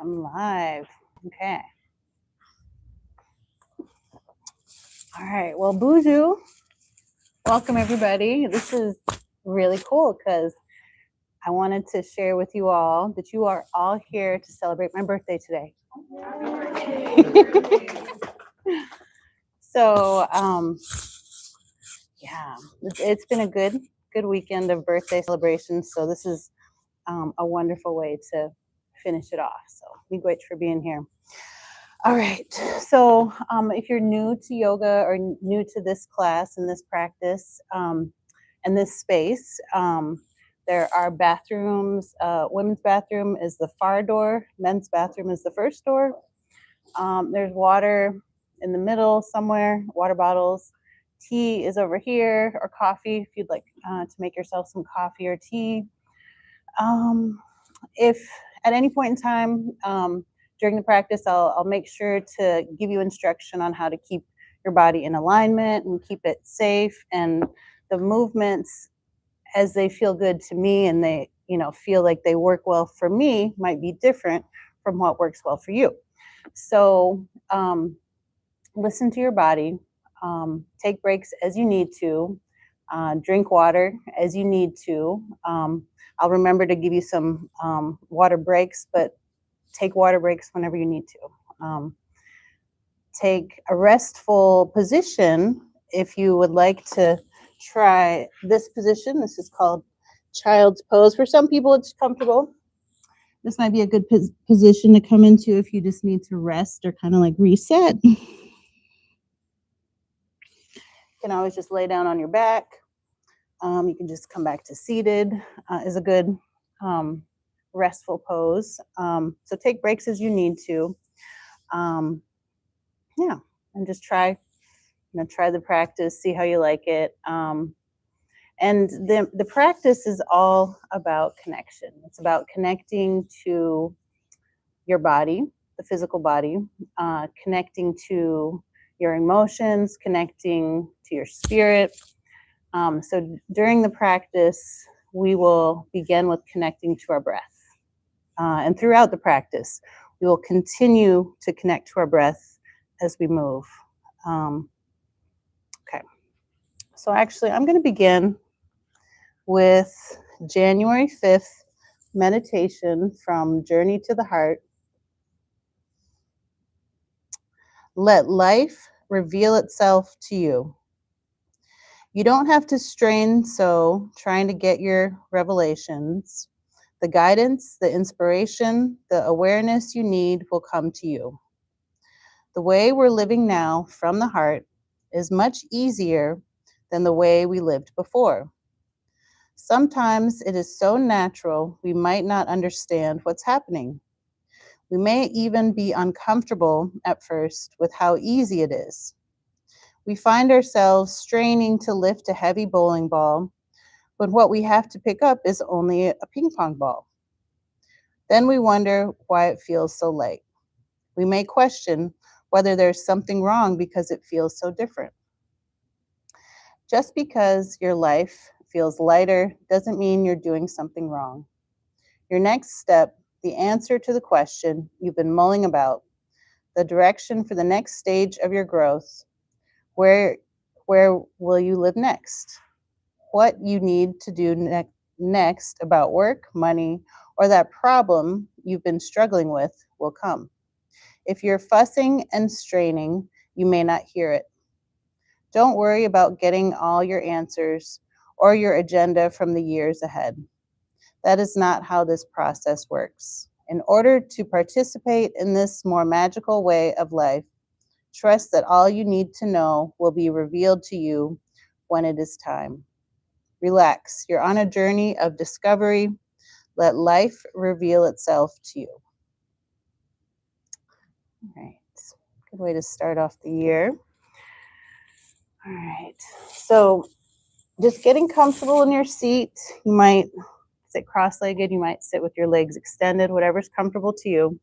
I'm live. Okay. All right. Well, Buju, welcome everybody. This is really cool because I wanted to share with you all that you are all here to celebrate my birthday today. So, yeah, it's been a good weekend of birthday celebrations. So this is a wonderful way to finish it off. So, be great for being here. All right. So if you're new to yoga or new to this class and this practice and this space, there are bathrooms. Women's bathroom is the far door. Men's bathroom is the first door. There's water in the middle somewhere, water bottles. Tea is over here, or coffee if you'd like to make yourself some coffee or tea. If at any point in time, during the practice, I'll make sure to give you instruction on how to keep your body in alignment and keep it safe, and the movements as they feel good to me and they feel like they work well for me might be different from what works well for you. So listen to your body, take breaks as you need to, drink water as you need to. I'll remember to give you some water breaks, but take water breaks whenever you need to. Take a restful position if you would like to try this position. This is called child's pose. For some people, it's comfortable. This might be a good position to come into if you just need to rest or kind of like reset. You can always just lay down on your back. You can just come back to seated is a good restful pose. So take breaks as you need to. Yeah, and just try the practice, see how you like it. And the practice is all about connection. It's about connecting to your body, the physical body, connecting to your emotions, connecting to your spirit. So during the practice, we will begin with connecting to our breath. And throughout the practice, we will continue to connect to our breath as we move. Okay. So actually, I'm going to begin with January 5th meditation from Journey to the Heart. Let life reveal itself to you. You don't have to strain so trying to get your revelations. The guidance, the inspiration, the awareness you need will come to you. The way we're living now from the heart is much easier than the way we lived before. Sometimes it is so natural we might not understand what's happening. We may even be uncomfortable at first with how easy it is. We find ourselves straining to lift a heavy bowling ball, but what we have to pick up is only a ping pong ball. Then we wonder why it feels so light. We may question whether there's something wrong because it feels so different. Just because your life feels lighter doesn't mean you're doing something wrong. Your next step, the answer to the question you've been mulling about, the direction for the next stage of your growth, where will you live next? What you need to do next about work, money, or that problem you've been struggling with will come. If you're fussing and straining, you may not hear it. Don't worry about getting all your answers or your agenda from the years ahead. That is not how this process works. In order to participate in this more magical way of life, trust that all you need to know will be revealed to you when it is time. Relax. You're on a journey of discovery. Let life reveal itself to you. All right. Good way to start off the year. All right. So just getting comfortable in your seat. You might sit cross-legged. You might sit with your legs extended, whatever's comfortable to you.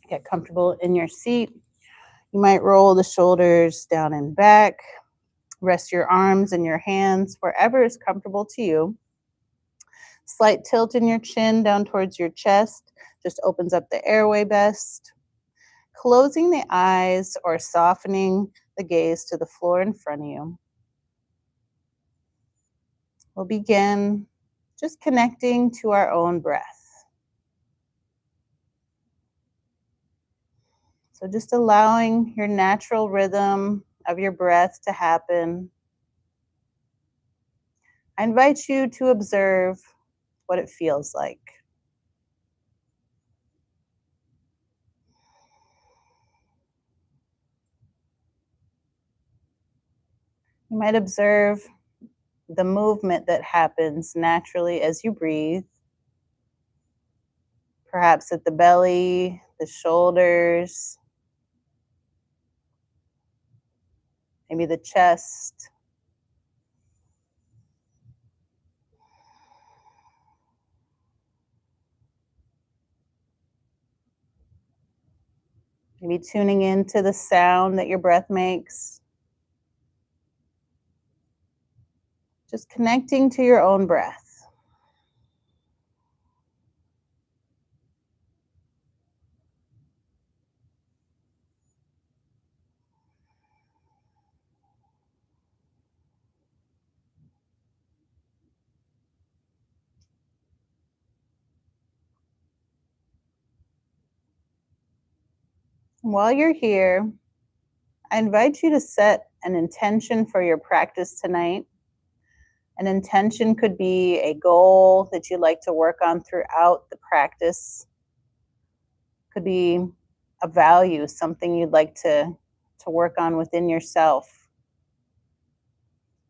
Get comfortable in your seat. You might roll the shoulders down and back. Rest your arms and your hands wherever is comfortable to you. Slight tilt in your chin down towards your chest just opens up the airway best. Closing the eyes or softening the gaze to the floor in front of you. We'll begin just connecting to our own breath. So just allowing your natural rhythm of your breath to happen. I invite you to observe what it feels like. You might observe the movement that happens naturally as you breathe. Perhaps at the belly, the shoulders, maybe the chest. Maybe tuning into the sound that your breath makes. Just connecting to your own breath. While you're here, I invite you to set an intention for your practice tonight. An intention could be a goal that you'd like to work on throughout the practice. Could be a value, something you'd like to work on within yourself.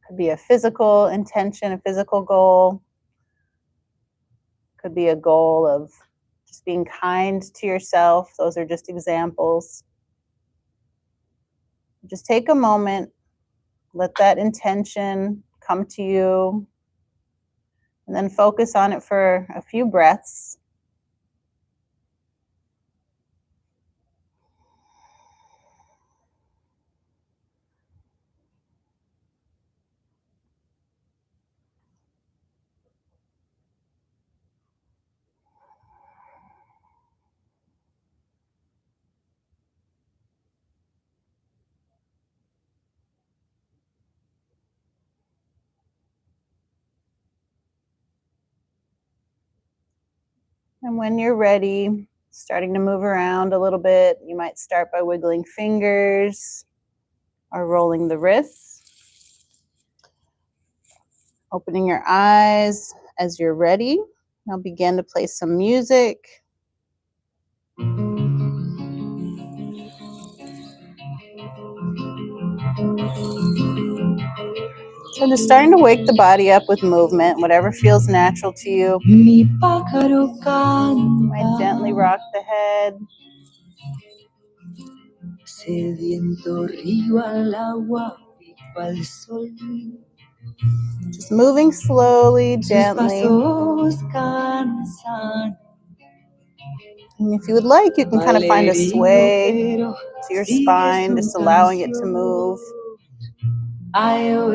Could be a physical intention, a physical goal. Could be a goal of just being kind to yourself. Those are just examples. Just take a moment, let that intention come to you, and then focus on it for a few breaths. And when you're ready, starting to move around a little bit, you might start by wiggling fingers or rolling the wrists. Opening your eyes as you're ready. Now begin to play some music. So just starting to wake the body up with movement, whatever feels natural to you. You might gently rock the head. Just moving slowly, gently. And if you would like, you can kind of find a sway to your spine, just allowing it to move. And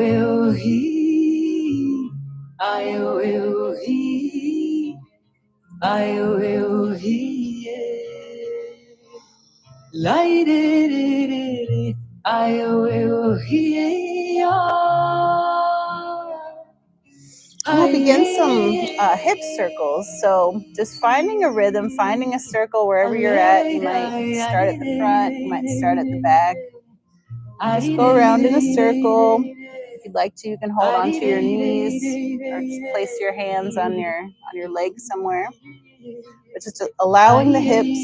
we'll begin some hip circles. So just finding a rhythm, finding a circle wherever you're at. You might start at the front, you might start at the back. Just go around in a circle. If you'd like to, you can hold onto your knees or just place your hands on your legs somewhere. But just allowing the hips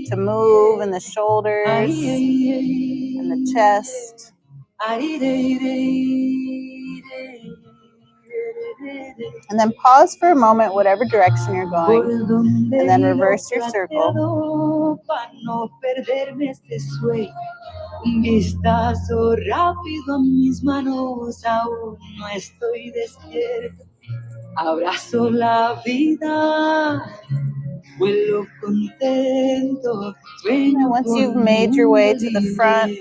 to move and the shoulders and the chest. And then pause for a moment, whatever direction you're going, and then reverse your circle. Un vistazo rápido en mis manos, aún no estoy despierto. Abrazo la vida, vuelo contento. And once you've made your way to the front,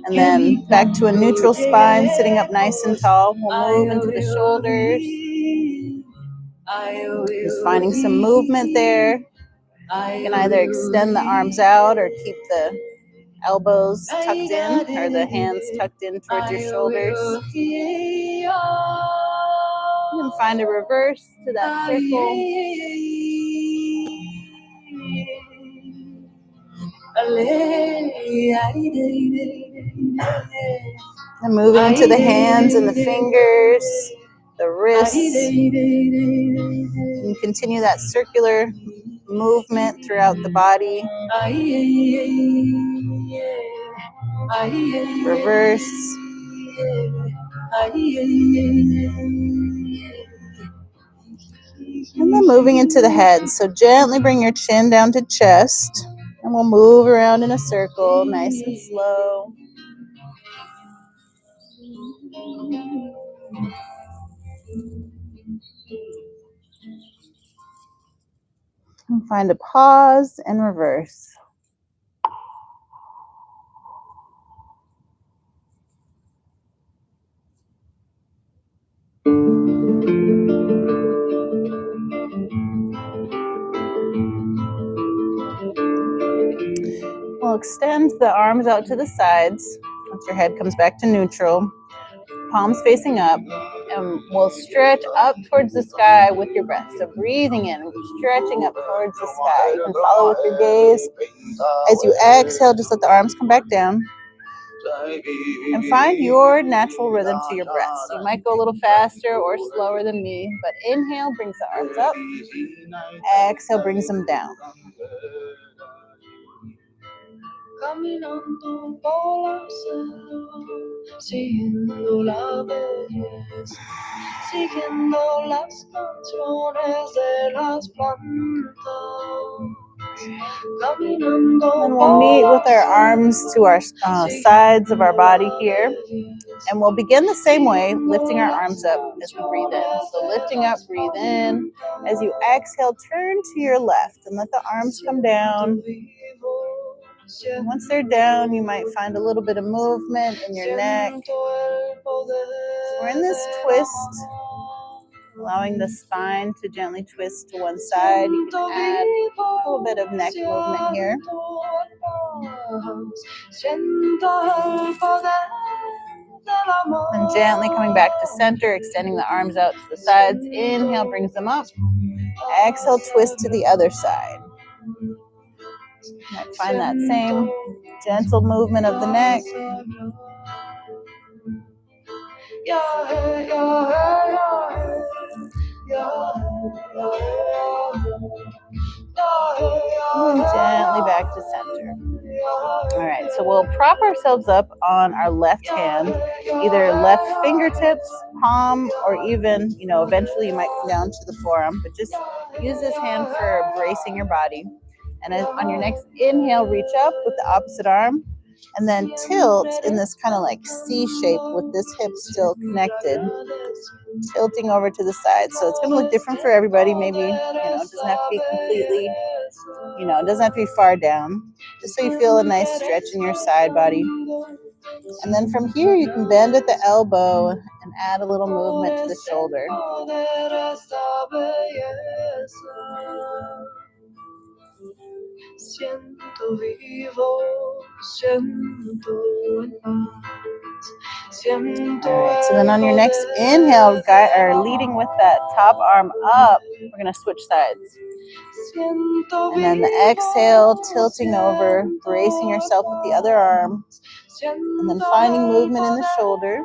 and then back to a neutral spine, sitting up nice and tall, we'll move into the shoulders. Just finding some movement there. You can either extend the arms out or keep the elbows tucked in or the hands tucked in towards your shoulders. You can find a reverse to that circle. And moving into the hands and the fingers, the wrists. You can continue that circular movement throughout the body. Reverse. And then moving into the head. So gently bring your chin down to chest. And we'll move around in a circle, nice and slow. And find a pause and reverse. We'll extend the arms out to the sides once your head comes back to neutral. Palms facing up, and we'll stretch up towards the sky with your breath. So breathing in, stretching up towards the sky. You can follow with your gaze. As you exhale, just let the arms come back down. And find your natural rhythm to your breath. So you might go a little faster or slower than me, but inhale brings the arms up. Exhale brings them down. Caminando por la selva, siguiendo la belleza, siguiendo las canciones de las plantas. And we'll meet with our arms to our sides of our body here. And we'll begin the same way, lifting our arms up as we breathe in. So lifting up, breathe in. As you exhale, turn to your left and let the arms come down. And once they're down, you might find a little bit of movement in your neck. We're in this twist, allowing the spine to gently twist to one side. You can add a little bit of neck movement here. And gently coming back to center, extending the arms out to the sides. Inhale brings them up. Exhale, twist to the other side. You might find that same gentle movement of the neck. And gently back to center. All right, so we'll prop ourselves up on our left hand, either left fingertips, palm, or even, eventually you might come down to the forearm, but just use this hand for bracing your body. And on your next inhale, reach up with the opposite arm, and then tilt in this kind of like C shape with this hip still connected, tilting over to the side. So it's going to look different for everybody. Maybe, it doesn't have to be completely, it doesn't have to be far down, just so you feel a nice stretch in your side body. And then from here, you can bend at the elbow and add a little movement to the shoulder. Alright, so then on your next inhale, leading with that top arm up, we're going to switch sides. And then the exhale, tilting over, bracing yourself with the other arm, and then finding movement in the shoulder.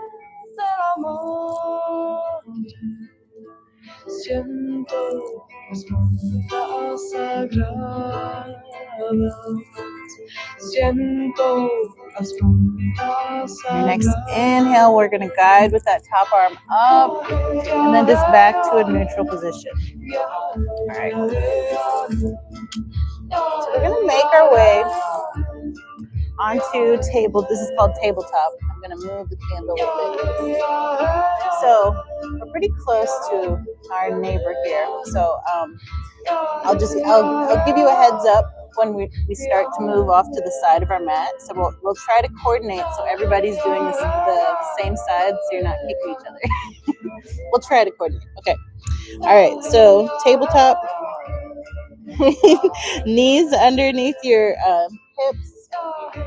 Your next inhale, we're going to guide with that top arm up, and then just back to a neutral position. All right. So we're going to make our way onto table. This is called tabletop. I'm going to move the candle a little bit. So we're pretty close to our neighbor here. So I'll give you a heads up when we start to move off to the side of our mat. So we'll try to coordinate so everybody's doing the same side, so you're not kicking each other. We'll try to coordinate. Okay. All right. So tabletop, knees underneath your hips.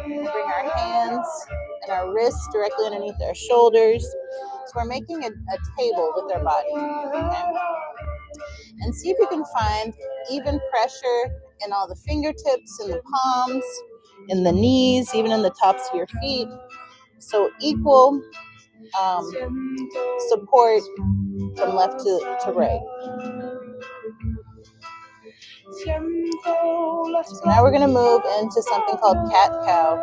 We'll bring our hands and our wrists directly underneath our shoulders. So we're making a table with our body. Okay? And see if you can find even pressure in all the fingertips, in the palms, in the knees, even in the tops of your feet. So equal support from left to right. So now we're going to move into something called cat-cow.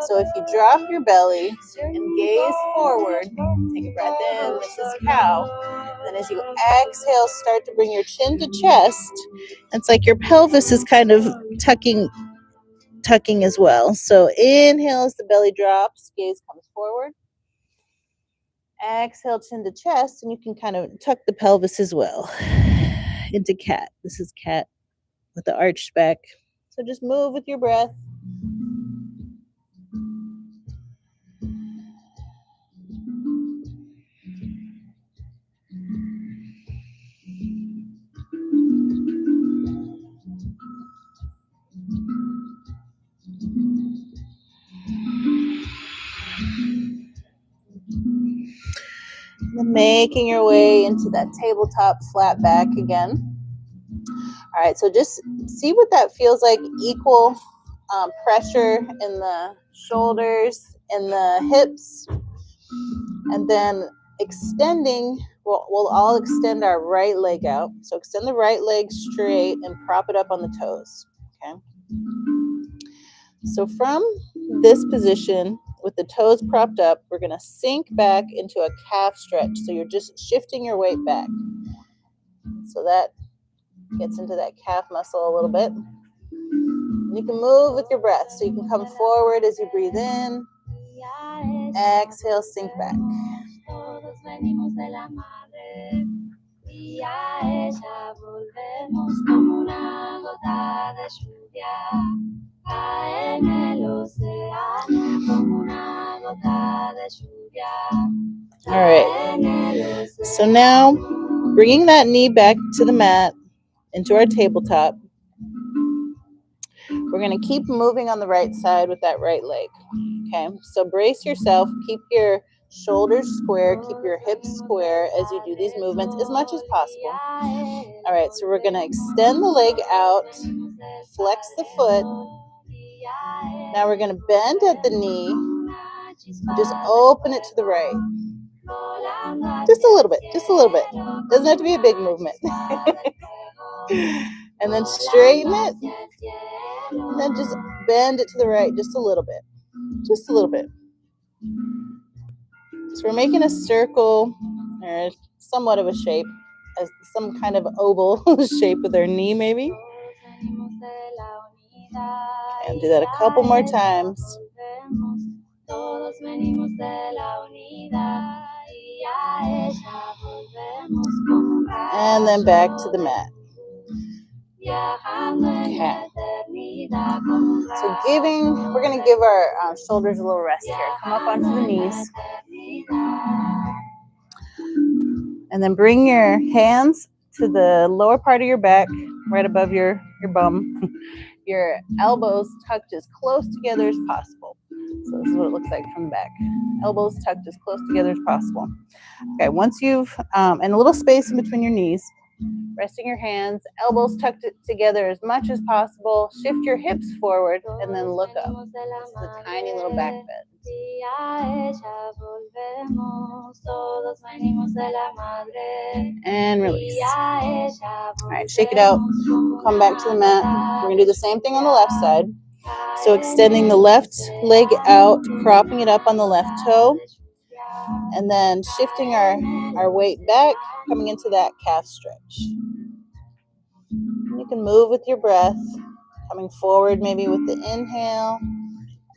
So if you drop your belly and gaze forward, take a breath in, this is cow. Then as you exhale, start to bring your chin to chest. It's like your pelvis is kind of tucking as well. So inhale as the belly drops, gaze comes forward. Exhale, chin to chest, and you can kind of tuck the pelvis as well into cat. This is cat with the arched back. So just move with your breath. And making your way into that tabletop flat back again. All right, so just see what that feels like. Equal pressure in the shoulders, in the hips, and then extending. We'll all extend our right leg out. So extend the right leg straight and prop it up on the toes. Okay. So from this position, with the toes propped up, we're going to sink back into a calf stretch. So you're just shifting your weight back. So that gets into that calf muscle a little bit. And you can move with your breath. So you can come forward as you breathe in. Exhale, sink back. All right. So now, bringing that knee back to the mat, into our tabletop, we're going to keep moving on the right side with that right leg. Okay, so brace yourself. Keep your shoulders square. Keep your hips square as you do these movements as much as possible. All right, so we're going to extend the leg out, flex the foot. Now we're going to bend at the knee. Just open it to the right. Just a little bit, just a little bit. Doesn't have to be a big movement. And then straighten it. And then just bend it to the right just a little bit. Just a little bit. So we're making a circle, or somewhat of a shape, as some kind of oval shape with our knee maybe. And do that a couple more times. And then back to the mat. Okay. So we're going to give our shoulders a little rest here. Come up onto the knees. And then bring your hands to the lower part of your back, right above your bum. Your elbows tucked as close together as possible. So this is what it looks like from the back. Elbows tucked as close together as possible. Okay, once you've, and a little space in between your knees, resting your hands, elbows tucked together as much as possible. Shift your hips forward and then look up. This is a tiny little back bend. And release. All right, shake it out. Come back to the mat. We're going to do the same thing on the left side. So extending the left leg out, propping it up on the left toe, and then shifting our weight back, coming into that calf stretch. You can move with your breath, coming forward maybe with the inhale,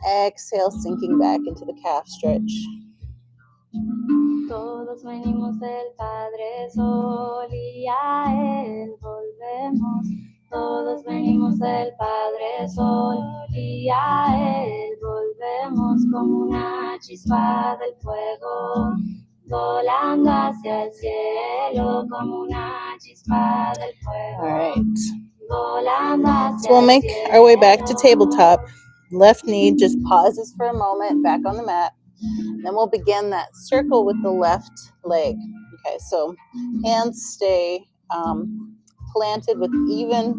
exhale, sinking back into the calf stretch. Todos venimos del Padre Sol y a Él volvemos. Todos venimos del Padre Padre Sol y a Él volvemos como una chispa del fuego, volando hacia el cielo como una chispa del fuego. All right. So we'll make our way back to tabletop. Left knee just pauses for a moment back on the mat. Then we'll begin that circle with the left leg. Okay, so hands stay planted with even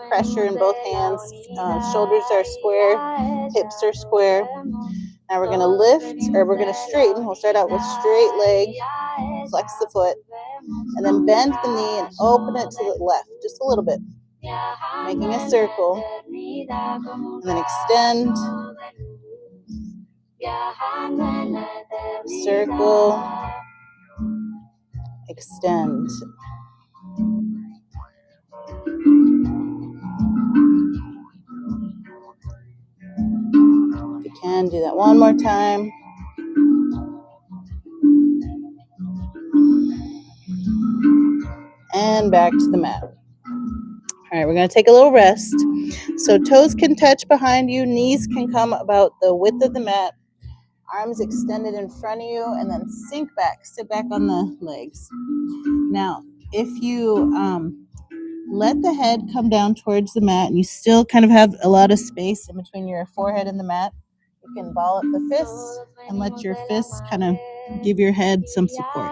pressure in both hands. Shoulders are square, hips are square. Now we're going to lift, or we're going to straighten. We'll start out with straight leg, flex the foot, and then bend the knee and open it to the left just a little bit, making a circle, and then extend, circle, extend. If you can, do that one more time. And back to the mat. All right, we're going to take a little rest. So toes can touch behind you, knees can come about the width of the mat, arms extended in front of you, and then sink back, sit back on the legs. Now, if you let the head come down towards the mat and you still kind of have a lot of space in between your forehead and the mat, you can ball up the fists and let your fists kind of give your head some support.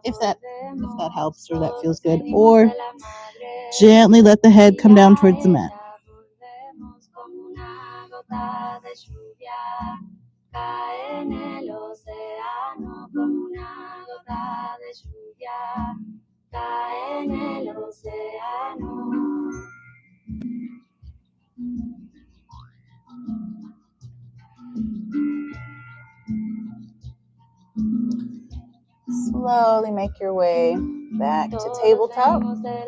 If that helps or that feels good. Or gently let the head come down towards the mat. Slowly make your way back to tabletop. Okay.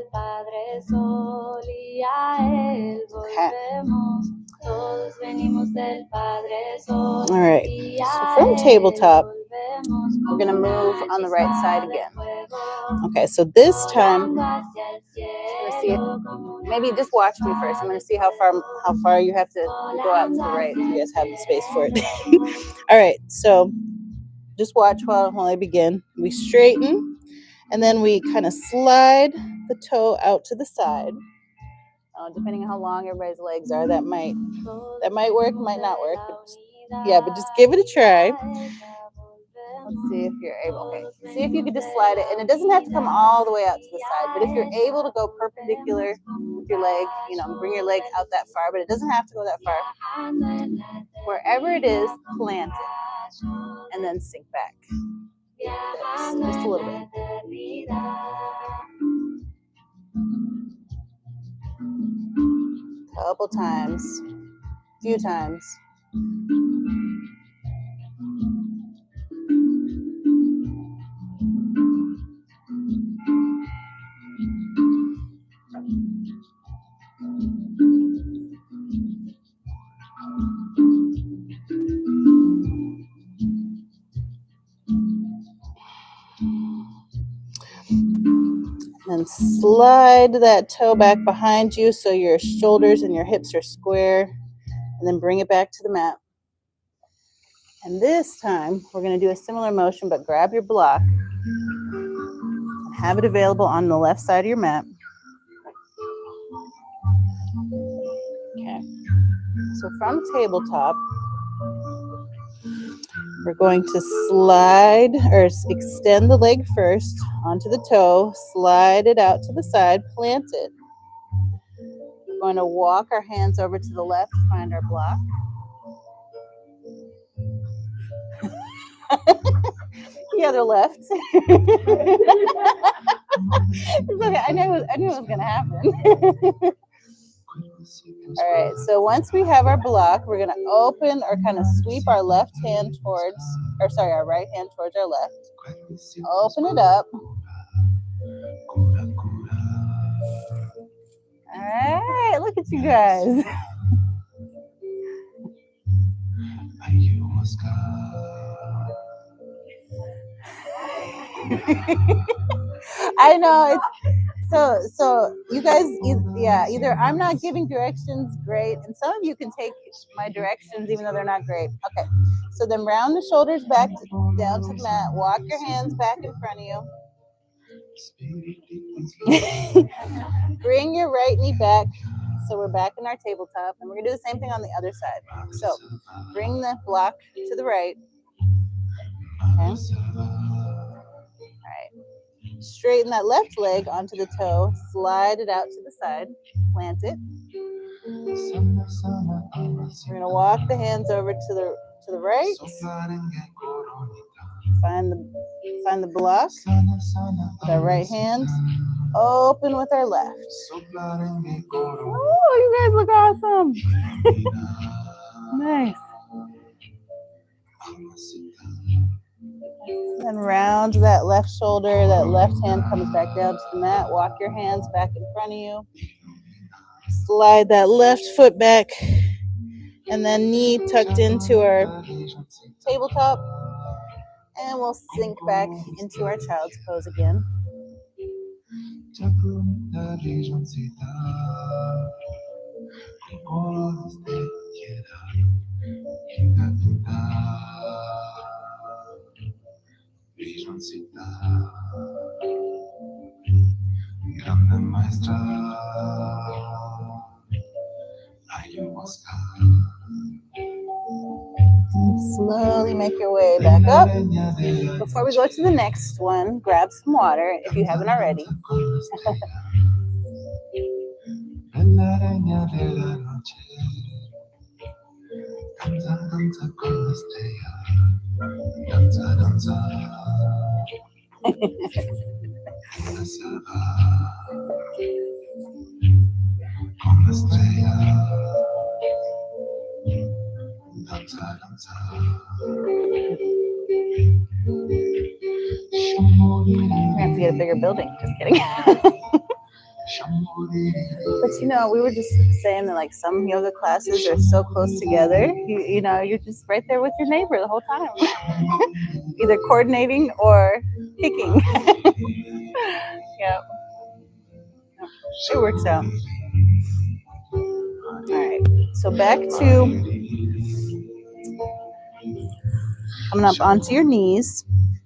All right. So from tabletop, we're going to move on the right side again. Okay, so this time, I'm going to see if, maybe just watch me first. I'm going to see how far you have to go out to the right, if you guys have the space for it. All right, so just watch while I begin. We straighten, and then we kind of slide the toe out to the side. Depending on how long everybody's legs are, that might work, might not work. But just give it a try. Let's see if you're able. Okay, see if you can just slide it, and it doesn't have to come all the way out to the side, but if you're able to go perpendicular with your leg, bring your leg out that far, but it doesn't have to go that far. Wherever it is, plant it, and then sink back. Just a little bit. Couple times, few times. And slide that toe back behind you so your shoulders and your hips are square. And then bring it back to the mat. And this time, we're going to do a similar motion, but grab your block and have it available on the left side of your mat. Okay. So from tabletop, we're going to slide or extend the leg first onto the toe, slide it out to the side, plant it. We're going to walk our hands over to the left, find our block. The other left. It's okay. I knew it was going to happen. All right, so once we have our block, we're going to open or kind of sweep our left hand our right hand towards our left. Open it up. All right, look at you guys. I know So you guys, either I'm not giving directions, great, and some of you can take my directions even though they're not great. Okay, so then round the shoulders back down to the mat. Walk your hands back in front of you. Bring your right knee back. So we're back in our tabletop, and we're gonna do the same thing on the other side. So bring the block to the right. Okay. All right. Straighten that left leg onto the toe. Slide it out to the side. Plant it. We're gonna walk the hands over to the right. Find the block with our right hand. Open with our left. Oh, you guys look awesome. Nice. Then round that left shoulder. That left hand comes back down to the mat. Walk your hands back in front of you. Slide that left foot back. And then knee tucked into our tabletop. And we'll sink back into our child's pose again. And slowly make your way back up. Before we go to the next one, grab some water if you haven't already. We're gonna have to get a bigger building. Just kidding. But we were just saying that like some yoga classes are so close together. You're just right there with your neighbor the whole time, either coordinating or kicking. Yeah, it works out. All right, so back to coming up onto your knees,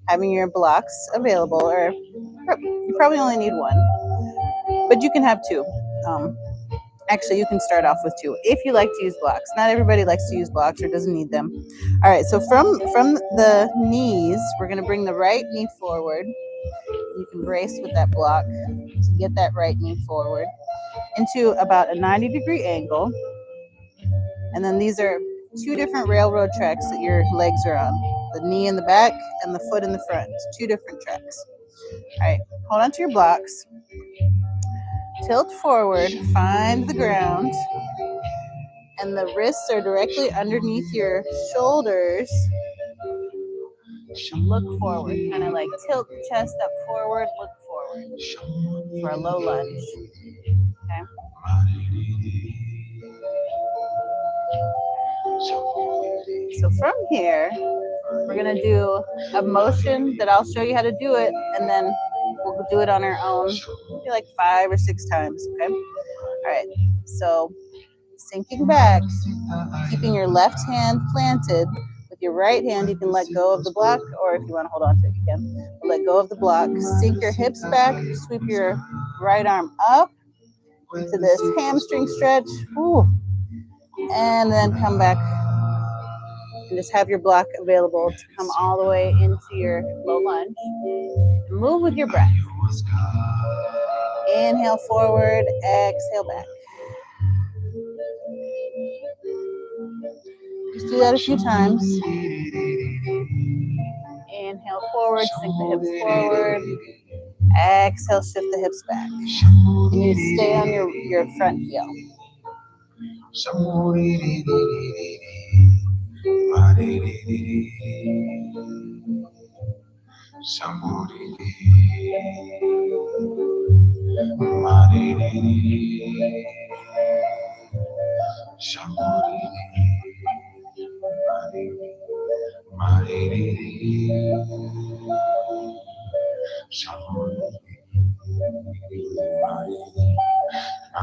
having your blocks available, or you probably only need one, but you can have two. Actually, you can start off with two if you like to use blocks. Not everybody likes to use blocks or doesn't need them. All right, so from the knees, we're going to bring the right knee forward. You can brace with that block to get that right knee forward into about a 90-degree angle. And then these are two different railroad tracks that your legs are on. The knee in the back and the foot in the front. Two different tracks. All right, hold on to your blocks. Tilt forward, find the ground. And the wrists are directly underneath your shoulders. Look forward, kind of like tilt the chest up forward, look forward for a low lunge. Okay. So from here, we're going to do a motion that I'll show you how to do it, and then we'll do it on our own, maybe like 5 or 6 times, okay? All right, so sinking back, keeping your left hand planted. With your right hand, you can let go of the block, or if you want to hold on to it, you can. Let go of the block. Sink your hips back. Sweep your right arm up into this hamstring stretch. Ooh. And then come back and just have your block available to come all the way into your low lunge. And move with your breath. Inhale forward, exhale back. Just do that a few times. Inhale forward, sink the hips forward. Exhale, shift the hips back. And you stay on your front heel.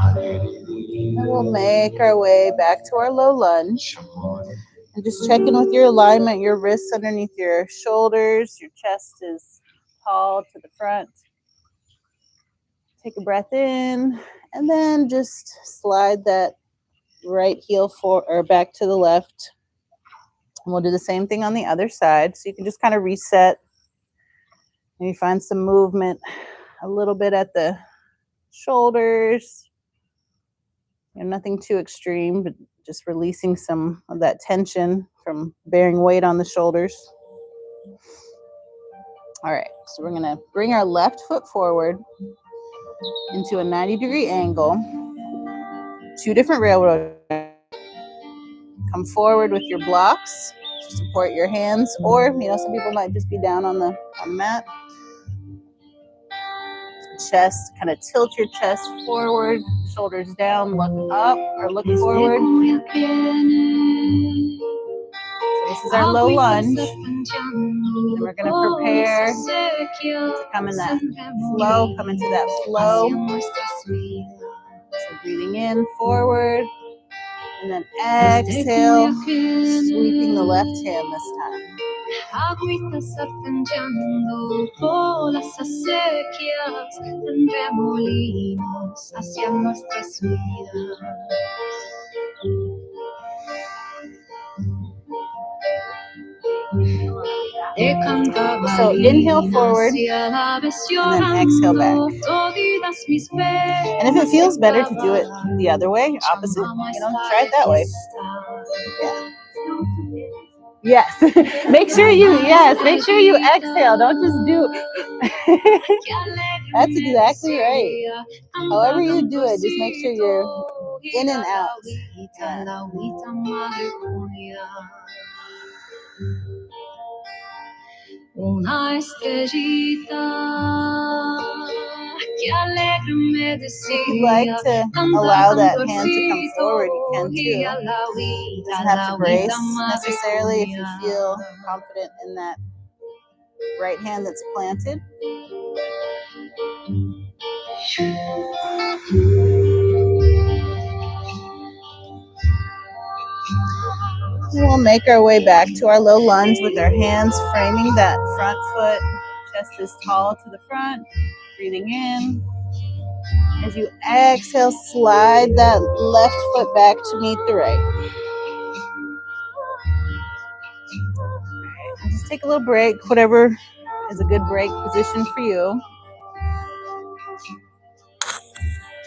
And we'll make our way back to our low lunge. And just check in with your alignment, your wrists underneath your shoulders, your chest is tall to the front. Take a breath in, and then just slide that right heel forward or back to the left. And we'll do the same thing on the other side. So you can just kind of reset. Maybe find some movement a little bit at the shoulders. Nothing too extreme, but just releasing some of that tension from bearing weight on the shoulders. All right, so we're gonna bring our left foot forward into a 90-degree angle. 2 different railroad. Come forward with your blocks to support your hands, or some people might just be down on the mat. Chest, kind of tilt your chest forward, shoulders down, look up or look forward. So this is our low lunge. And we're going to prepare to come in that flow, come into that flow. So breathing in, forward, and then exhale, sweeping the left hand this time. Agüita serpenteando por las acequias en remolinos hacia nuestras vidas. So inhale forward and then exhale back. And if it feels better to do it the other way, opposite, try it that way. Yeah. Yes. Make sure you exhale. Don't just do. That's exactly right. However you do it, just make sure you're in and out. Yeah. Una estrellita que alegre me decía. If you'd like to allow that hand to come forward, you can too. It doesn't have to brace necessarily if you feel confident in that right hand that's planted. We'll make our way back to our low lunge with our hands framing that front foot. Chest is tall to the front. Breathing in. As you exhale, slide that left foot back to meet the right. And just take a little break, whatever is a good break position for you.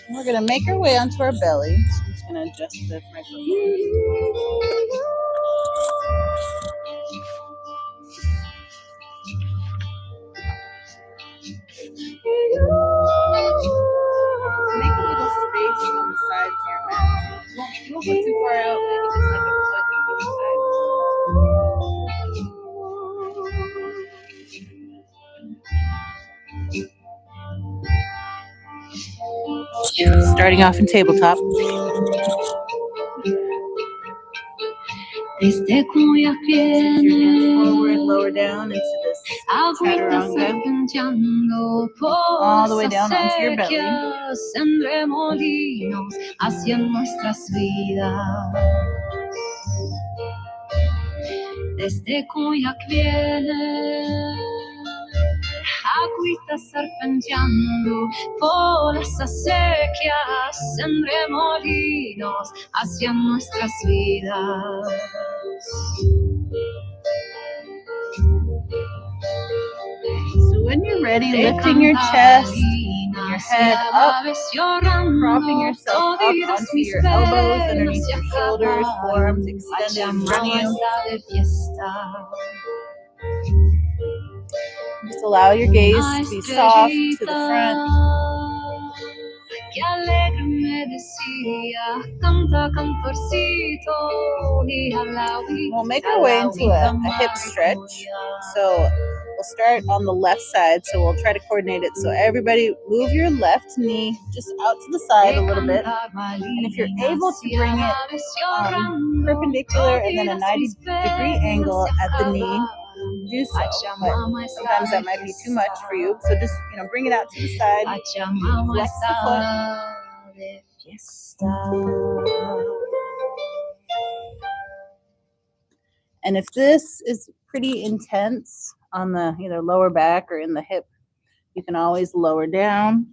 And we're going to make our way onto our belly. So I'm just going to adjust the microphone. Make a little space on the sides here, Matt. You won't go too far out, maybe just like a foot either side. Starting off in tabletop. Sit your hands forward, lower down into this chaturanga, all the way down onto your belly. Desde Coyac viene agüita serpenteando por las acequias en remolinos hacia nuestras vidas. So when you're ready, lifting your chest, your head up, propping yourself up onto your elbows, underneath your shoulders, forearms extended in front of you. Just allow your gaze to be soft to the front. We'll make our way into a hip stretch. So we'll start on the left side. So we'll try to coordinate it. So everybody move your left knee just out to the side a little bit. And if you're able to bring it perpendicular and then a 90-degree angle at the knee, do so. But sometimes that might be too much for you. So just, bring it out to the side. Flex the foot. And if this is pretty intense on the either lower back or in the hip, you can always lower down.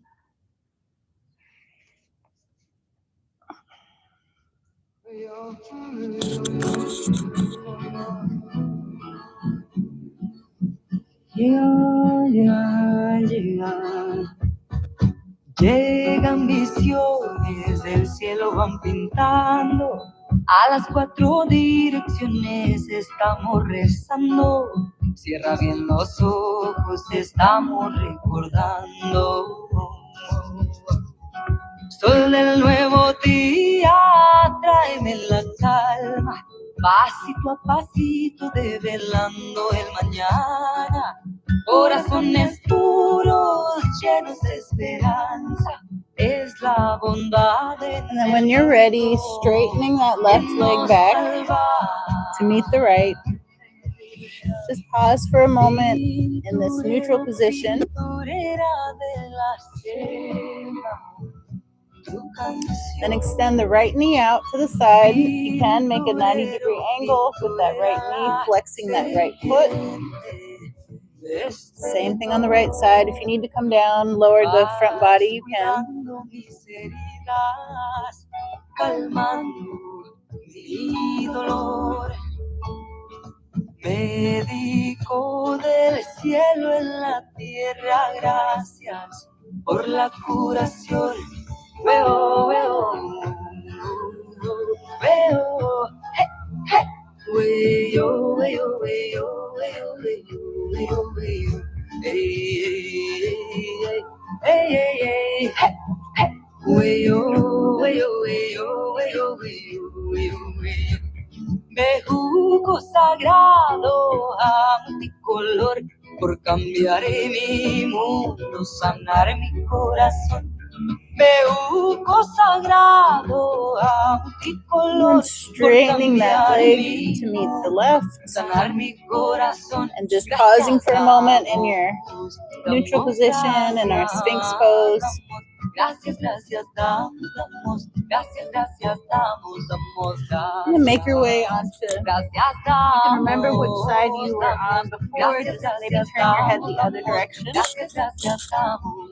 Llegan visiones, del cielo van pintando, a las 4 direcciones estamos rezando, cierra bien los ojos, estamos recordando. Sol del nuevo día, tráeme la calma, pasito a pasito develando el mañana. Corazones puros, llenos de esperanza, es la bondad. And then when you're ready, straightening that left leg back to meet the right. Just pause for a moment in this neutral position. Then extend the right knee out to the side. You can make a 90-degree angle with that right knee, flexing that right foot. Same thing on the right side. If you need to come down, lower the front body, you can. Médico del cielo en la tierra, gracias por la curación. Veo, veo, veo, hey, hey. Veo, veo, veo, veo, veo, veo, hey, hey, hey, hey, hey. Veo, veo, veo, veo, veo, veo. Bejuco sagrado a multicolor por cambiar mi mundo, sanar mi corazón. Bejuco sagrado a multicolor. And straightening that leg to meet the left. Sanar mi corazón. And just pausing for a moment in your neutral position in our Sphinx pose. Gracias, gracias, damos, gracias, gracias, damos, And then make your way onto, you can remember which side you were on before, just maybe turn your head the other direction. Gracias, gracias, damos.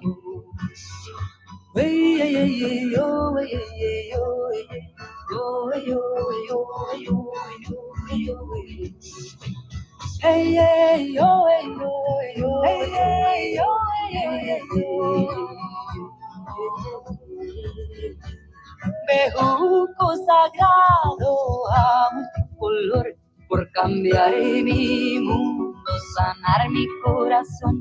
Bejuco sagrado a multicolor por cambiar mi mundo, sanar mi corazón.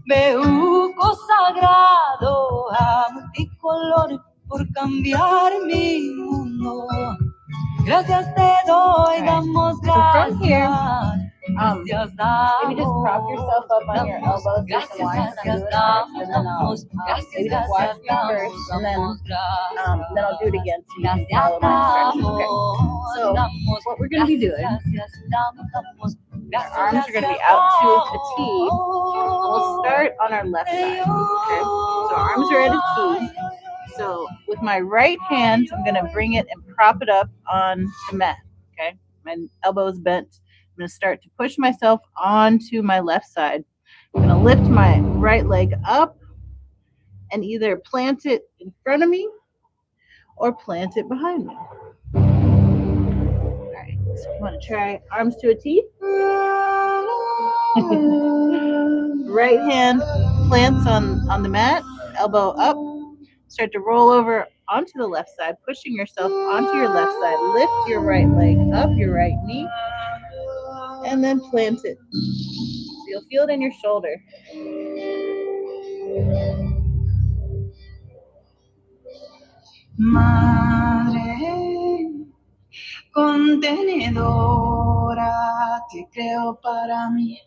Bejuco sagrado a multicolor por cambiar mi mundo. Gracias te doy, damos gracias. So from here, maybe just prop yourself up on your elbows just and watch them do it first, and then I'll maybe just watch me first, and then I'll do it again so you can follow my instructions. Okay. So what we're going to be doing, our arms are going to be out to a T. We'll start on our left side. Okay. So our arms are at a T. So with my right hand, I'm going to bring it and prop it up on the mat. Okay. My elbow is bent. I'm going to start to push myself onto my left side. I'm going to lift my right leg up and either plant it in front of me or plant it behind me. All right, so I'm going to try arms to a T. Right hand plants on the mat, elbow up. Start to roll over onto the left side, pushing yourself onto your left side. Lift your right leg up, your right knee, and then plant it. So you'll feel it in your shoulder. Madre contenedora, te creo para mí.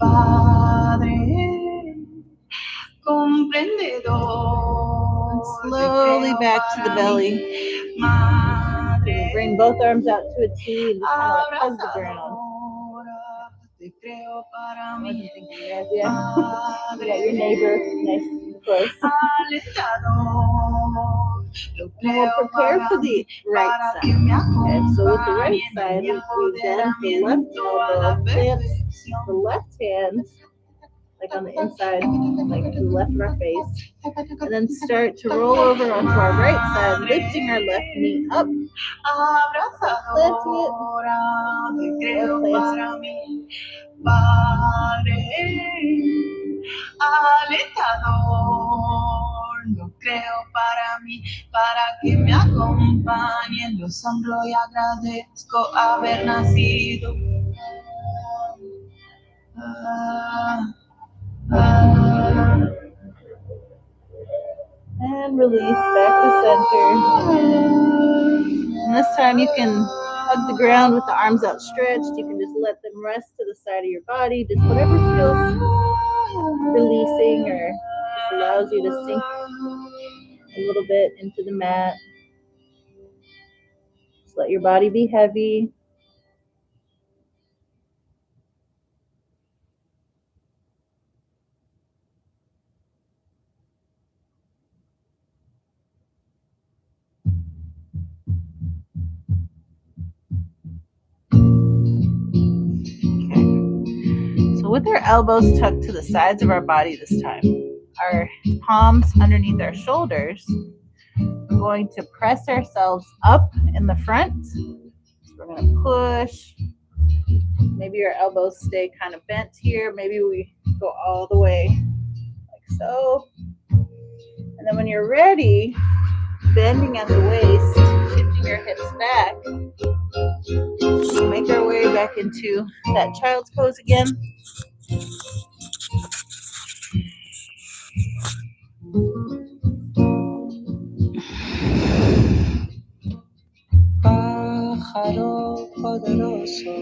Padre comprendedor. And slowly back to the belly. Bring both arms out to a T and just kind of like hug the ground. wasn't thinking yes, yeah. You got your neighbor nice and close. And we'll prepare for the right side. Okay, so with the right side, we bend the left elbow, plant the left hand, like on the inside, like to the left of our face, and then start to roll over onto our right side, lifting our left knee up, planting it, or planting. Lo creo para mí, para que me acompañen. Lo asombro y agradezco haber nacido. And release back to center. And this time you can hug the ground with the arms outstretched. You can just let them rest to the side of your body. Just whatever feels releasing or just allows you to sink a little bit into the mat. Just let your body be heavy. So with our elbows tucked to the sides of our body this time, our palms underneath our shoulders, we're going to press ourselves up in the front. So we're going to push. Maybe your elbows stay kind of bent here. Maybe we go all the way like so. And then when you're ready, bending at the waist, shifting your hips back, we'll make our way back into that child's pose again. Pájaro poderoso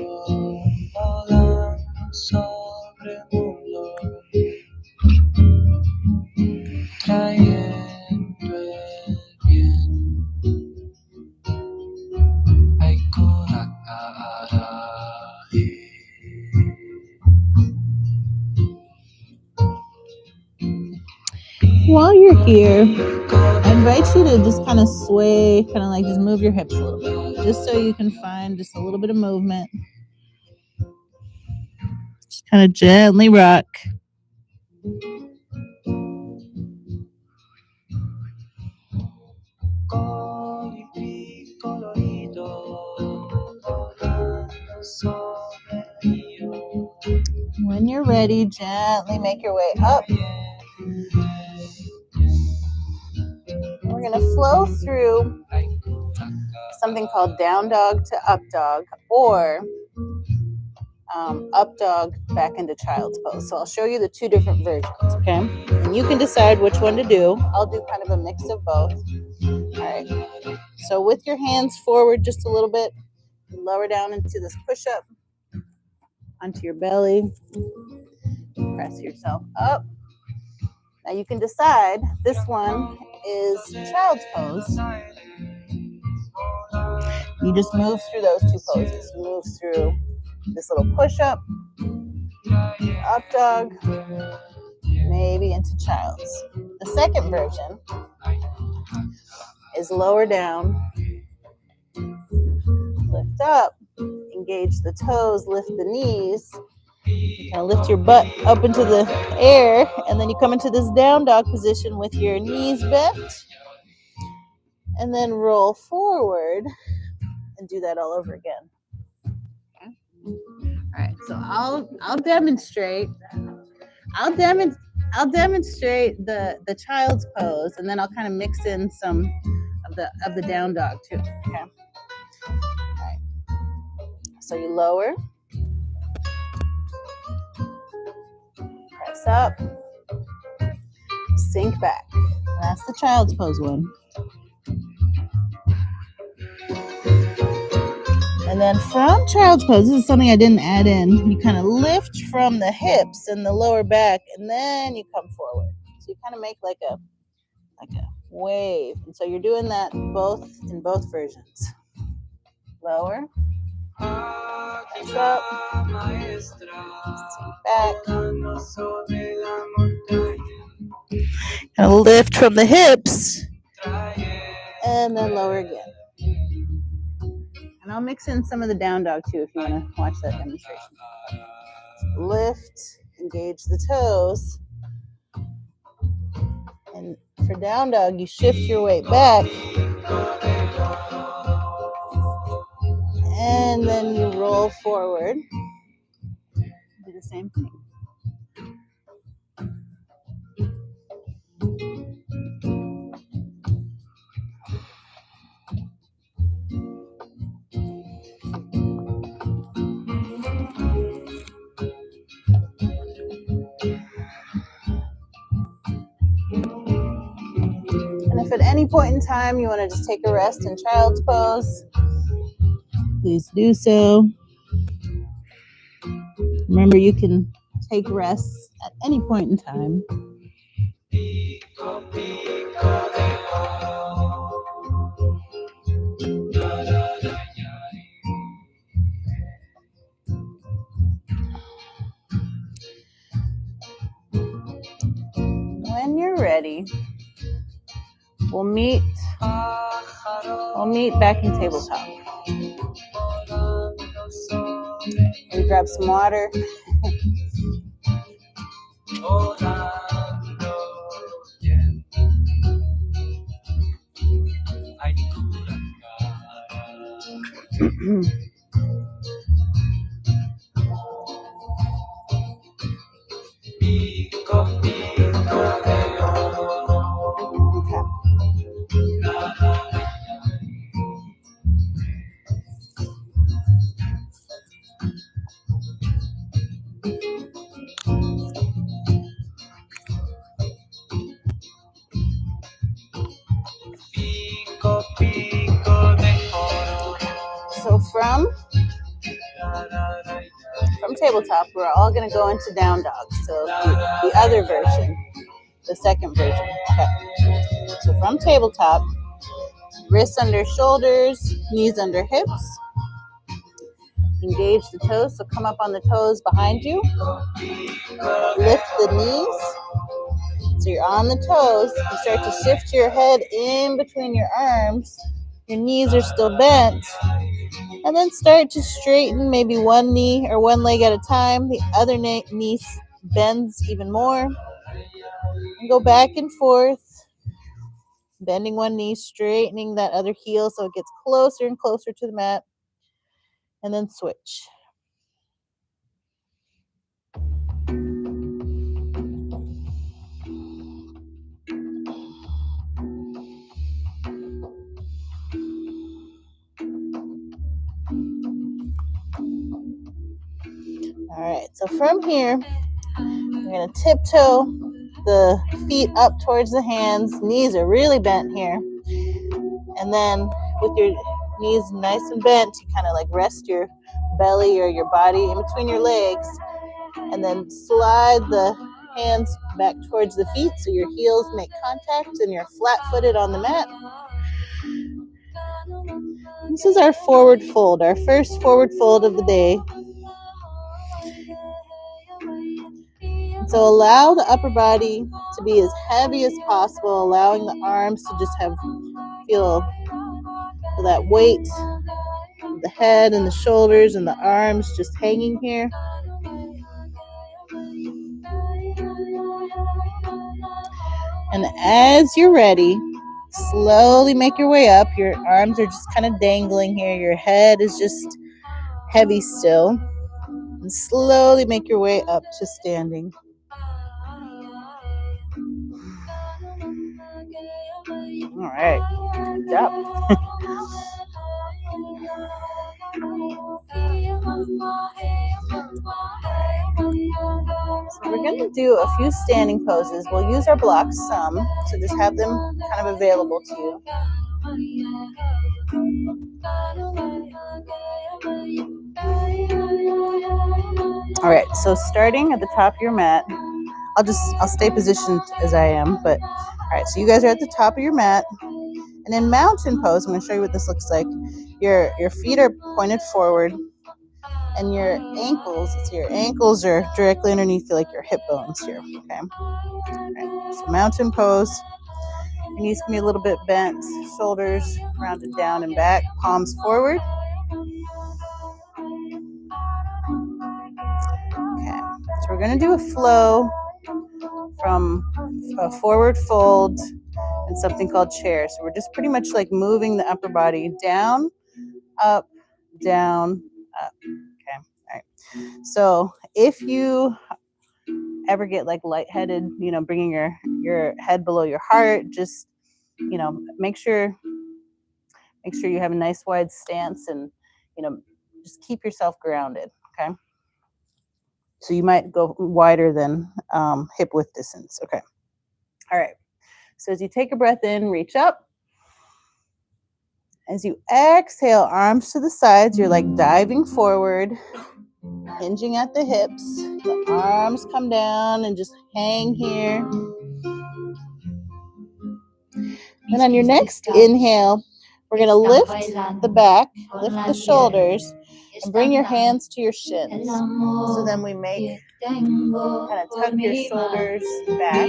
volando sobre el mundo, trayendo el bien. Ay, coraje. While you're here, I invite you to just kind of sway, kind of like just move your hips a little bit, just so you can find just a little bit of movement. Just kind of gently rock. Colibrí colorido volando sobre el río. When you're ready, gently make your way up. We're going to flow through something called down dog to up dog, or up dog back into child's pose. So I'll show you the two different versions, okay? And you can decide which one to do. I'll do kind of a mix of both. All right. So with your hands forward just a little bit, lower down into this push-up, onto your belly. Press yourself up. Now you can decide, this one is child's pose. You just move through those two poses. You move through this little push-up, up dog, maybe into child's. The second version is lower down, lift up, engage the toes, lift the knees. You kind of lift your butt up into the air, and then you come into this down dog position with your knees bent, and then roll forward and do that all over again. Okay. All right, so I'll demonstrate. I'll demonstrate the child's pose, and then I'll kind of mix in some of the down dog too. Okay. All right. So you lower, press up, sink back. That's the child's pose one. And then from child's pose, this is something I didn't add in. You kind of lift from the hips and the lower back, and then you come forward. So you kind of make like a wave. And so you're doing that in both versions. Lower, Hands up. Sink back. And lift from the hips. And then lower again. And I'll mix in some of the down dog too if you want to watch that demonstration. Lift, engage the toes. And for down dog, you shift your weight back. And then you roll forward. Do the same thing. And if at any point in time you want to just take a rest in child's pose, please do so. Remember, you can take rests at any point in time. When you're ready, we'll meet back in tabletop. Maybe grab some water. So from tabletop, we're all going to go into down dog. So the other version, the second version. Okay. So from tabletop, wrists under shoulders, knees under hips. Engage the toes, so come up on the toes behind you. Lift the knees. So you're on the toes. You start to shift your head in between your arms. Your knees are still bent. And then start to straighten maybe one knee or one leg at a time. The other knee bends even more. And go back and forth. Bending one knee, straightening that other heel so it gets closer and closer to the mat. And then switch. All right, so from here, you're going to tiptoe the feet up towards the hands. Knees are really bent here. And then with your knees nice and bent, you kind of like rest your belly or your body in between your legs. And then slide the hands back towards the feet so your heels make contact and you're flat-footed on the mat. This is our forward fold, our first forward fold of the day. So allow the upper body to be as heavy as possible, allowing the arms to just feel that weight of the head and the shoulders and the arms just hanging here. And as you're ready, slowly make your way up. Your arms are just kind of dangling here. Your head is just heavy still. And slowly make your way up to standing. All right, good job. So we're going to do a few standing poses. We'll use our blocks some, so just have them kind of available to you. All right, so starting at the top of your mat, I'll stay positioned as I am, but all right, so you guys are at the top of your mat, and in mountain pose, I'm going to show you what this looks like. Your feet are pointed forward, and your ankles, so your ankles are directly underneath like your hip bones here. Okay. All right. So mountain pose. Your knees can be a little bit bent, shoulders rounded down and back, palms forward. Okay. So we're gonna do a flow from a forward fold and something called chair. So we're just pretty much like moving the upper body down, up, down, up. Okay. All right. So if you ever get like lightheaded, bringing your head below your heart, just make sure you have a nice wide stance, and just keep yourself grounded. Okay. So you might go wider than hip width distance. Okay. All right. So as you take a breath in, reach up. As you exhale, arms to the sides, you're like diving forward, hinging at the hips. The arms come down and just hang here. And on your next inhale, we're going to lift the back, lift the shoulders, and bring your hands to your shins. So then we make, kind of tuck your shoulders back.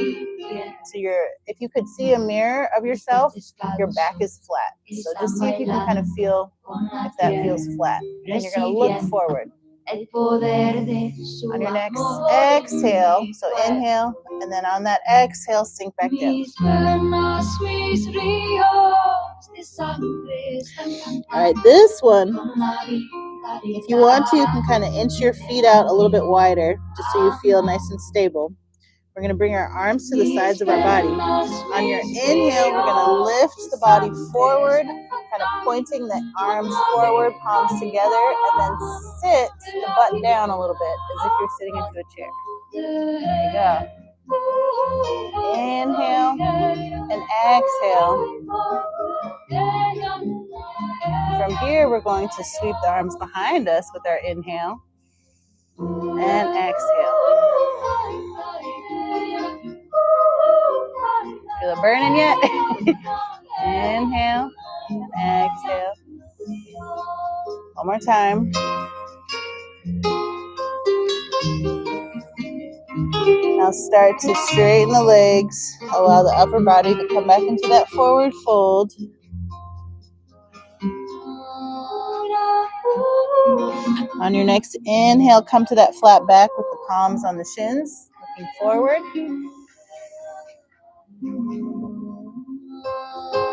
So if you could see a mirror of yourself, your back is flat. So just see if you can kind of feel if that feels flat. And you're going to look forward. On your next exhale, so inhale, and then on that exhale, sink back down. All right, this one, if you want to, you can kind of inch your feet out a little bit wider, just so you feel nice and stable. We're going to bring our arms to the sides of our body. On your inhale, we're going to lift the body forward, kind of pointing the arms forward, palms together, and then sit the butt down a little bit as if you're sitting into a chair. There you go. Inhale and exhale. From here, we're going to sweep the arms behind us with our inhale and exhale. Feel it burning yet? Inhale and exhale. One more time. Now start to straighten the legs. Allow the upper body to come back into that forward fold. On your next inhale, come to that flat back with the palms on the shins, looking forward. And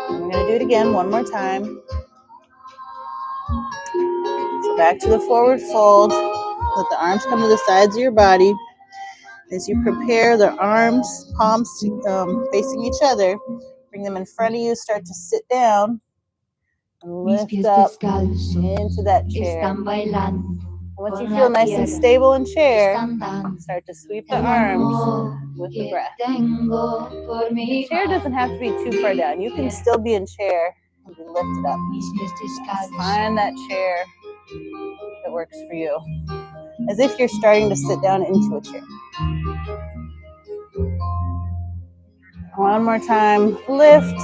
we're going to do it again one more time. So back to the forward fold. Let the arms come to the sides of your body. As you prepare the arms, palms facing each other, bring them in front of you, start to sit down, and lift up into that chair. And once you feel nice and stable in chair, start to sweep the arms with the breath. The chair doesn't have to be too far down. You can still be in chair and be lifted up. Just find that chair that works for you, as if you're starting to sit down into a chair. One more time, lift,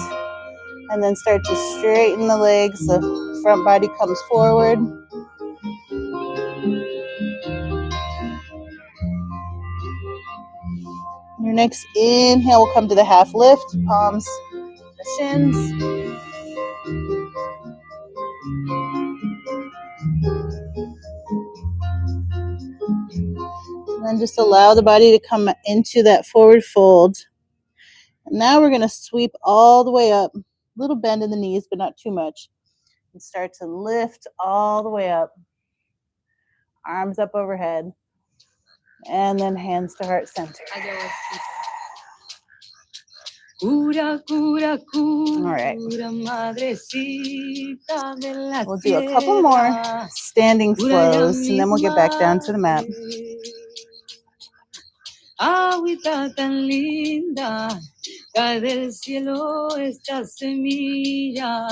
and then start to straighten the legs. The front body comes forward. Your next inhale will come to the half lift, palms the shins. And then just allow the body to come into that forward fold. And now we're going to sweep all the way up. A little bend in the knees, but not too much. And start to lift all the way up. Arms up overhead. And then hands to heart center. All right. We'll do a couple more standing flows, and then we'll get back down to the mat. Agüita tan linda, cae del cielo esta semilla,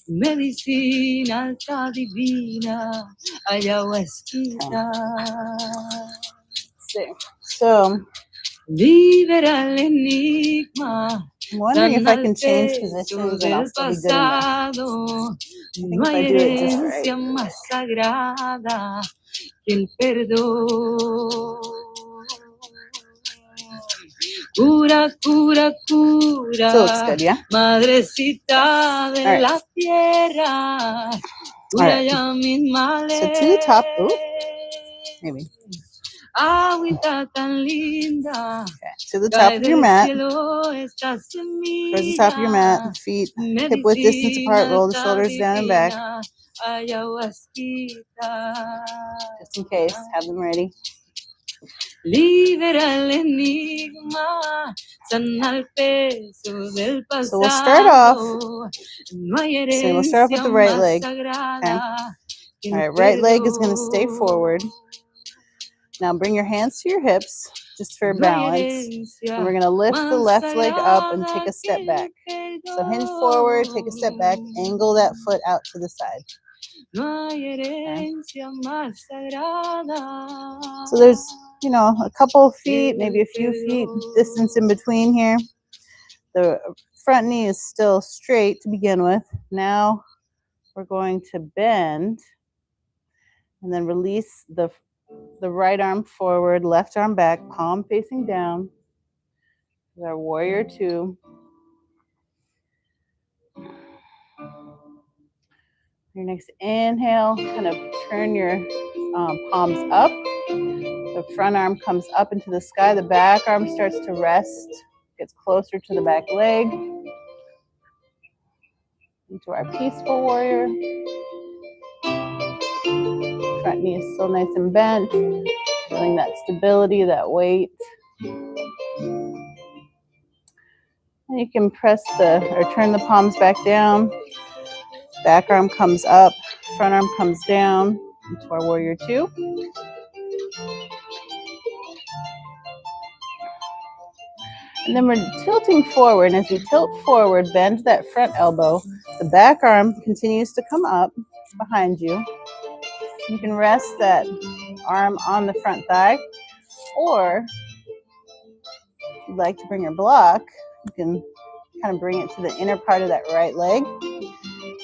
medicina alta divina, ayahuasquita. So Libera el enigma. I'm wondering if I can change positions and I'll still be good enough. No hay herencia más sagrada que el perdón. Cura, cura, cura. Still looks good, yeah? Madrecita de la tierra. Cura ya mis males. So to the top, maybe. Agüita tan linda. Okay, to the top of your mat. Towards the top of your mat, feet hip width distance apart, roll the shoulders down and back. Just in case, have them ready. Libera el enigma, sana el peso del pasado. So we'll start off. No hay So we'll start off with the right leg. Okay. All right, right leg is going to stay forward. Now bring your hands to your hips, just for balance. And we're going to lift the left leg up and take a step back. So hinge forward, take a step back, angle that foot out to the side. Okay. So there's, you know, a couple of feet, maybe a few feet distance in between here. The front knee is still straight to begin with. Now we're going to bend and then release the right arm forward, left arm back, palm facing down. This is our warrior two. Your next inhale, kind of turn your palms up. The front arm comes up into the sky. The back arm starts to rest, gets closer to the back leg. Into our peaceful warrior. Front knee is still nice and bent. Feeling that stability, that weight. And you can press or turn the palms back down. Back arm comes up, front arm comes down into our warrior two. And then we're tilting forward. And as we tilt forward, bend that front elbow. The back arm continues to come up behind you. You can rest that arm on the front thigh, or if you'd like to bring your block, you can kind of bring it to the inner part of that right leg.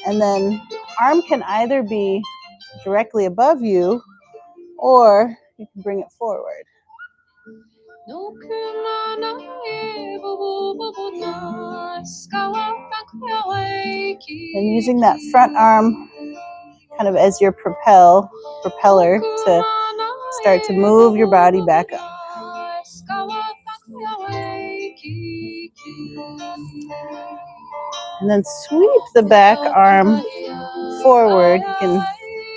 And then arm can either be directly above you, or you can bring it forward. And using that front arm kind of as your propeller to start to move your body back up. And then sweep the back arm forward. You can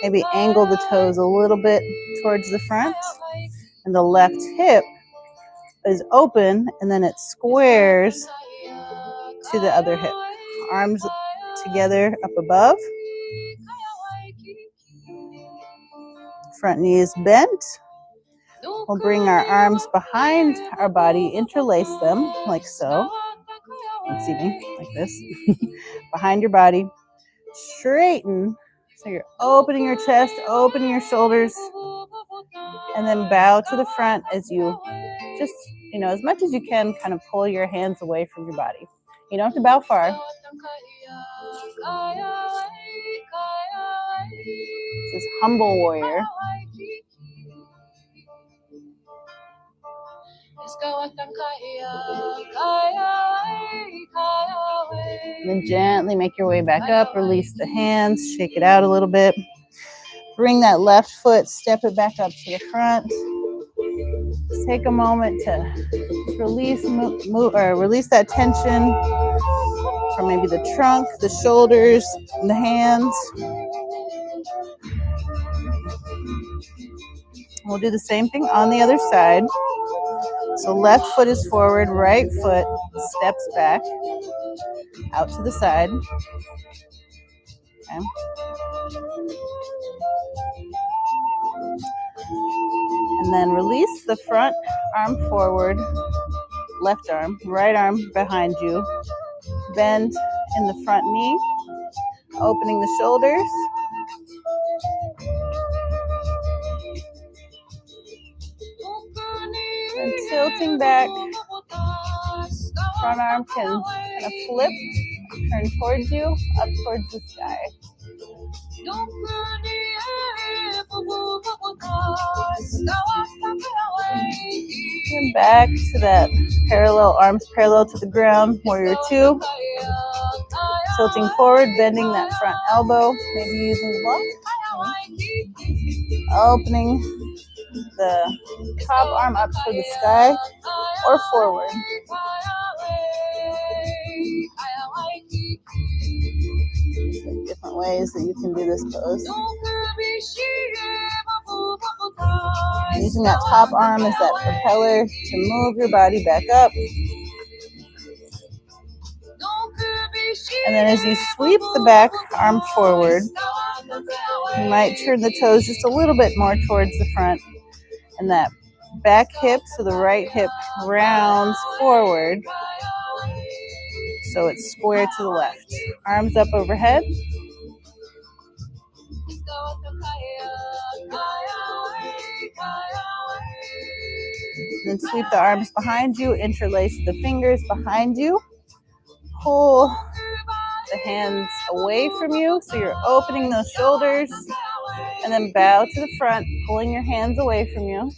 maybe angle the toes a little bit towards the front. And the left hip is open, and then it squares to the other hip. Arms together up above. Front knee is bent. We'll bring our arms behind our body, interlace them like so. You can see me like this. Behind your body. Straighten. So you're opening your chest, opening your shoulders, and then bow to the front as you just, you know, as much as you can, kind of pull your hands away from your body. You don't have to bow far. This is humble warrior. And then gently make your way back up, release the hands, shake it out a little bit. Bring that left foot, step it back up to the front. Just take a moment to release that tension from maybe the trunk, the shoulders, and the hands. We'll do the same thing on the other side. So left foot is forward, right foot steps back out to the side. Okay. And then release the front arm forward, left arm, right arm behind you. Bend in the front knee, opening the shoulders. tilting back. Front arm can kind of flip, turn towards you, up towards the sky. And back to that parallel, arms parallel to the ground, warrior two. Tilting forward, bending that front elbow, maybe using the block. Opening the top arm up toward the sky or forward. Different ways that you can do this pose. Using that top arm as that propeller to move your body back up. And then as you sweep the back arm forward, you might turn the toes just a little bit more towards the front. And that back hip, so the right hip rounds forward. So it's square to the left. Arms up overhead. Then sweep the arms behind you, interlace the fingers behind you. Pull the hands away from you, so you're opening those shoulders. And then bow to the front, pulling your hands away from you.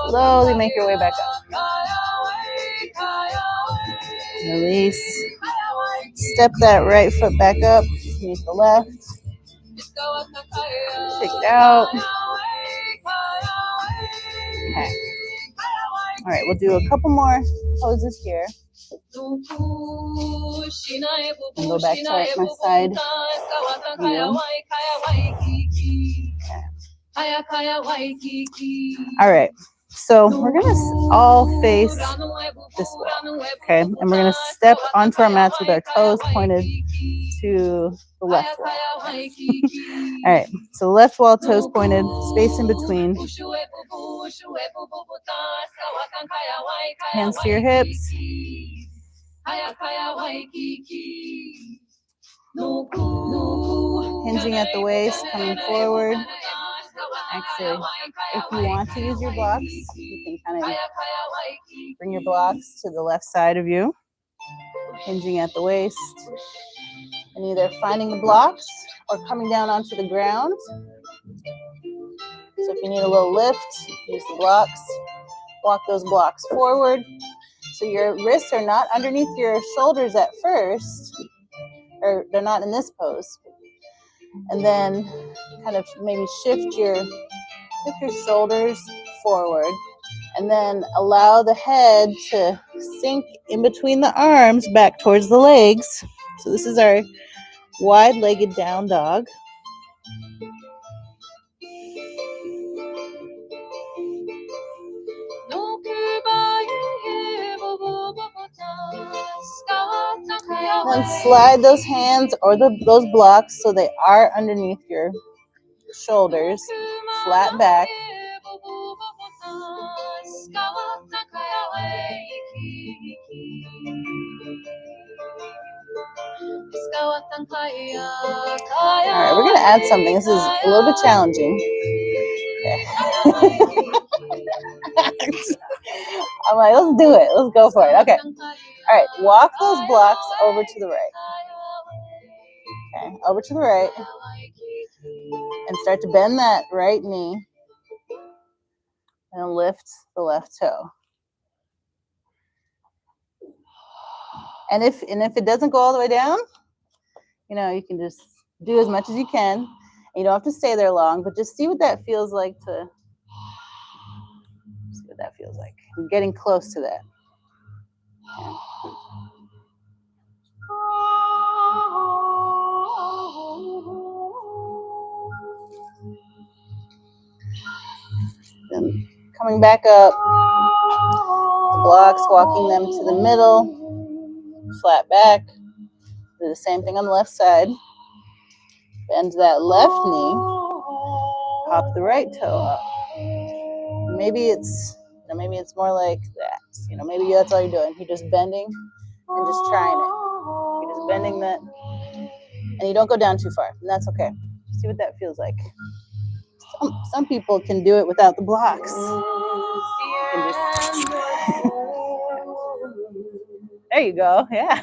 Slowly make your way back up. Release. Step that right foot back up. Meet the left. Shake it out. Okay. All right, we'll do a couple more poses here. And go back to my side view. All right, so we're gonna all face this way, okay? And we're gonna step onto our mats with our toes pointed to the left wall. All right, so the left wall, toes pointed, space in between. Hands to your hips. Hinging at the waist, coming forward. Actually, if you want to use your blocks, you can kind of bring your blocks to the left side of you. Hinging at the waist. And either finding the blocks or coming down onto the ground. So if you need a little lift, use the blocks. Walk those blocks forward. So your wrists are not underneath your shoulders at first, or they're not in this pose. And then kind of maybe shift your shoulders forward. And then allow the head to sink in between the arms back towards the legs. So this is our wide-legged down dog. Then slide those hands or those blocks so they are underneath your shoulders, flat back. All right, we're going to add something. This is a little bit challenging. Okay. I'm like, let's do it. Let's go for it. Okay. All right, walk those blocks over to the right. Okay, over to the right. And start to bend that right knee. And lift the left toe. And if it doesn't go all the way down, you can just do as much as you can. You don't have to stay there long, but just see what that feels like I'm getting close to that. Then coming back up, the blocks, walking them to the middle, flat back. Do the same thing on the left side. Bend that left knee, pop the right toe up. Maybe it's more like that. Maybe that's all you're doing. You're just bending and just trying it. bending that. And you don't go down too far, and that's okay. See what that feels like. Some people can do it without the blocks. There you go. Yeah.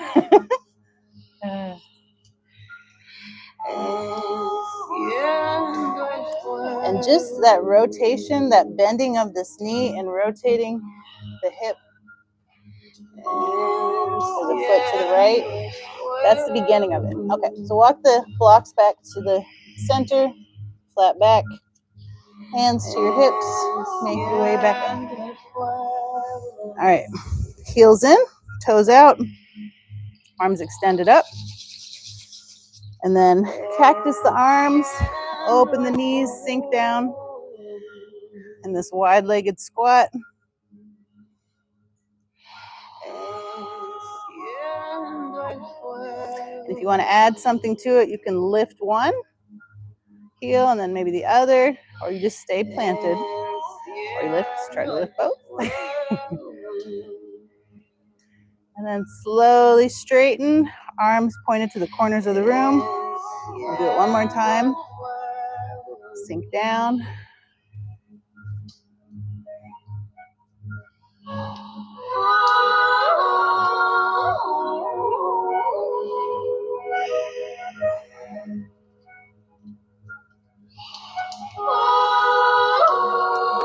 And just that rotation, that bending of this knee and rotating the hip or the foot to the right, that's the beginning of it. Okay, so walk the blocks back to the center, flat back, hands to your hips, make your way back up. All right, heels in, toes out, arms extended up. And then cactus the arms, open the knees, sink down in this wide-legged squat. And if you want to add something to it, you can lift one heel and then maybe the other, or you just stay planted, or you try to lift both. And then slowly straighten, arms pointed to the corners of the room. We'll do it one more time. Sink down.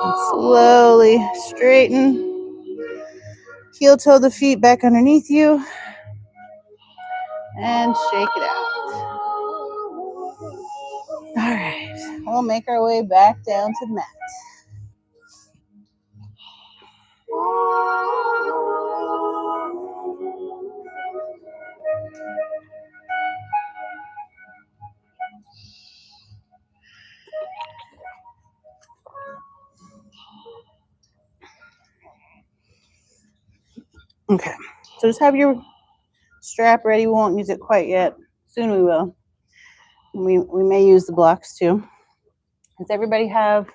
And slowly straighten. Heel toe the feet back underneath you. And shake it out. All right, we'll make our way back down to the mat. Okay, so just have your strap ready. We won't use it quite yet. Soon we will. We may use the blocks too. Does everybody have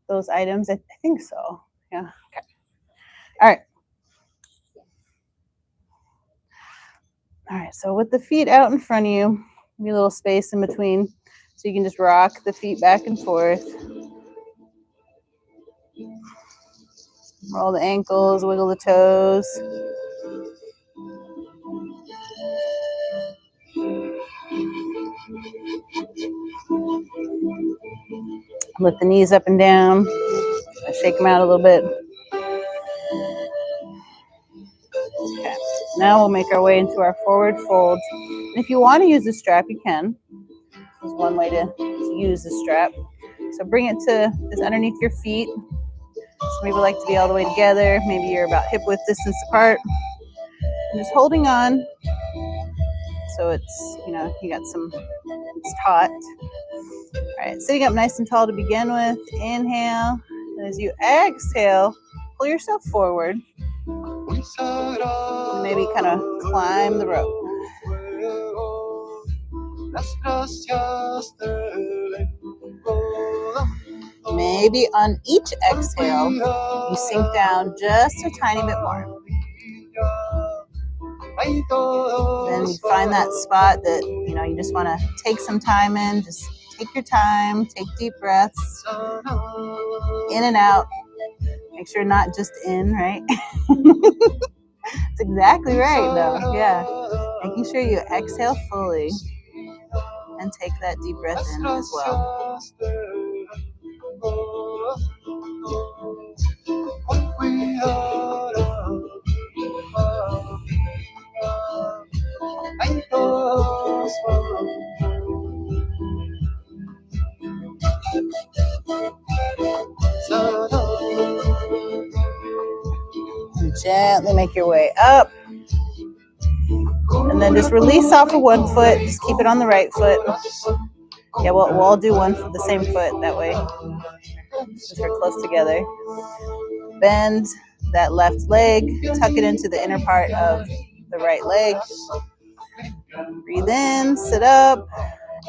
those items? I think so. Yeah. Okay. All right. All right. So with the feet out in front of you, maybe a little space in between, so you can just rock the feet back and forth. Roll the ankles, wiggle the toes. Lift the knees up and down. Shake them out a little bit. Okay. Now we'll make our way into our forward fold. And if you want to use the strap, you can. This is one way to use the strap. So bring it to just underneath your feet. Some people like to be all the way together. Maybe you're about hip width distance apart. And just holding on. So it's, you got some, it's taut. All right, sitting up nice and tall to begin with. Inhale. And as you exhale, pull yourself forward. And maybe kind of climb the rope. Maybe on each exhale, you sink down just a tiny bit more. Then you find that spot that, you just want to take some time in. Just take your time, take deep breaths, in and out. Make sure not just in, right? That's exactly right, though. Yeah. Making sure you exhale fully and take that deep breath in as well. And gently make your way up. And then just release off of one foot. Just keep it on the right foot. Yeah, we'll all do one for the same foot that way. Since we're close together. Bend that left leg. Tuck it into the inner part of the right leg. Breathe in, sit up.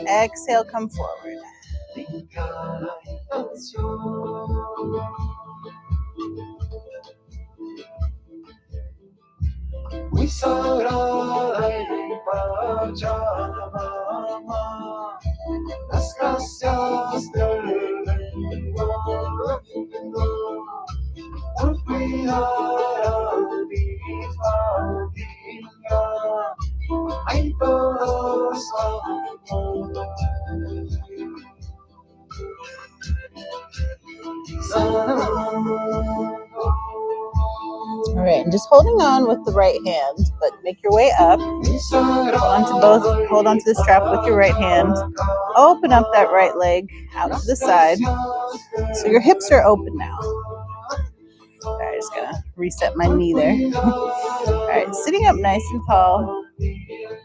Exhale, come forward. Las gracias del por cuidar a mi familia. Hay todos All right, and just holding on with the right hand, but make your way up. Hold on to the strap with your right hand. Open up that right leg out to the side. So your hips are open now. All right, just gonna reset my knee there. All right, sitting up nice and tall,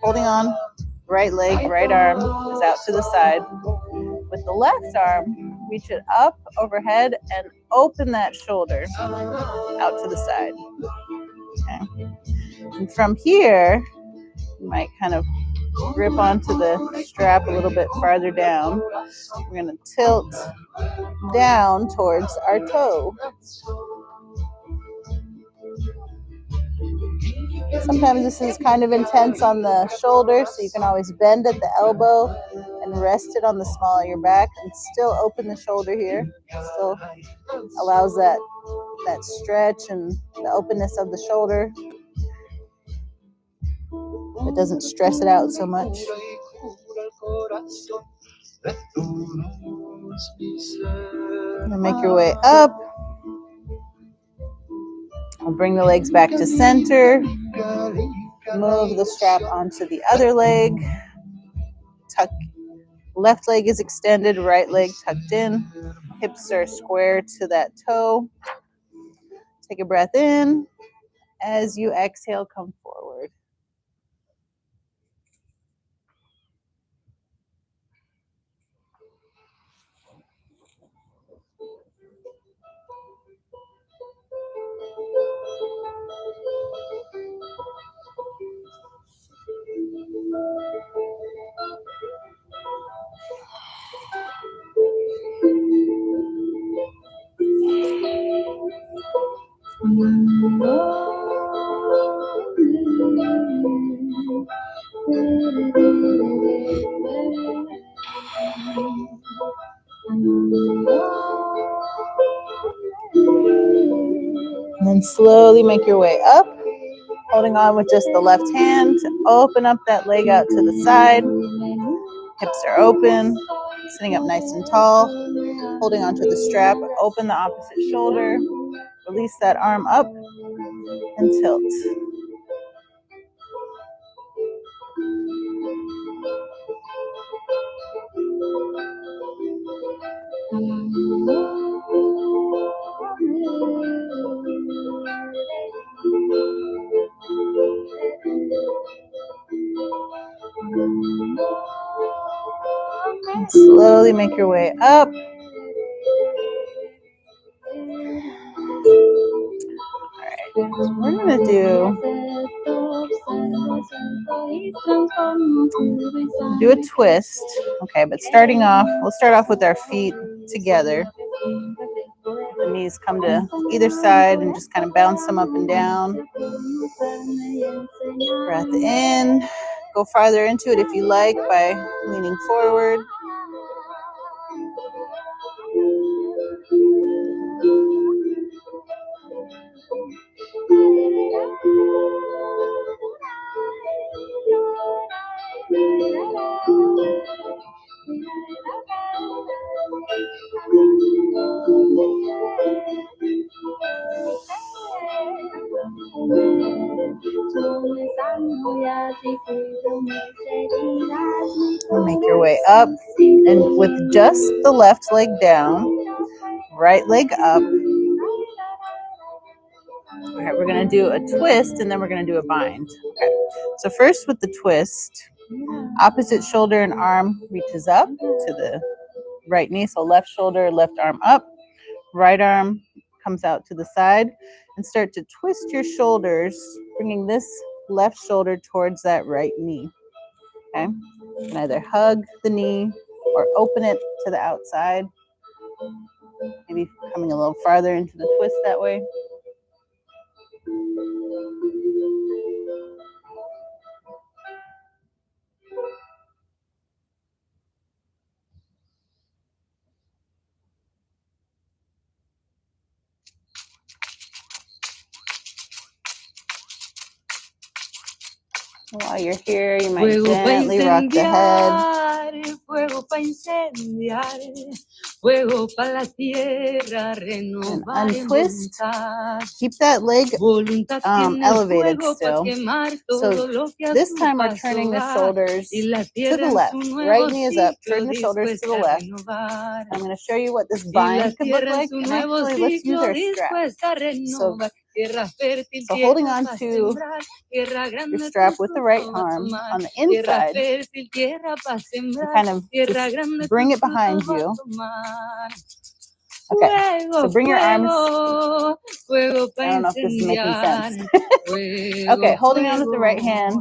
holding on, right leg, right arm is out to the side. With the left arm, reach it up overhead and open that shoulder out to the side. Okay. And from here, you might kind of grip onto the strap a little bit farther down. We're going to tilt down towards our toe. Sometimes this is kind of intense on the shoulder, so you can always bend at the elbow and rest it on the small of your back and still open the shoulder here. Still allows that stretch and the openness of the shoulder. It doesn't stress it out so much. And make your way up. I'll bring the legs back to center. Move the strap onto the other leg. Tuck. Left leg is extended, right leg tucked in. Hips are square to that toe. Take a breath in. As you exhale, come forward. And then slowly make your way up, holding on with just the left hand to open up that leg out to the side. Hips are open, sitting up nice and tall, holding onto the strap. Open the opposite shoulder, release that arm up, and tilt. And slowly make your way up. Alright, we're going to do a twist. Okay, but we'll start off with our feet together. The knees come to either side and just kind of bounce them up and down. Breath in. Go farther into it if you like by leaning forward. Make your way up, and with just the left leg down, right leg up. All right, we're going to do a twist and then we're going to do a bind. Okay. So first with the twist, opposite shoulder and arm reaches up to the right knee. So left shoulder, left arm up, right arm comes out to the side, and start to twist your shoulders, bringing this left shoulder towards that right knee. Okay. You can either hug the knee or open it to the outside. Maybe coming a little farther into the twist that way. While you're here, you might gently rock the head. Fuego pa' incendiar, fuego pa' la tierra, renovar and untwist. Keep that leg elevated still. So this time we're turning the shoulders to the left. Right knee is up, turn the shoulders to the left. I'm going to show you what this bind could look like, and actually let's use our strap. So holding on to your strap with the right arm on the inside, and kind of just bring it behind you. Okay, so bring your arms. I don't know if this is making sense. Okay, holding on with the right hand,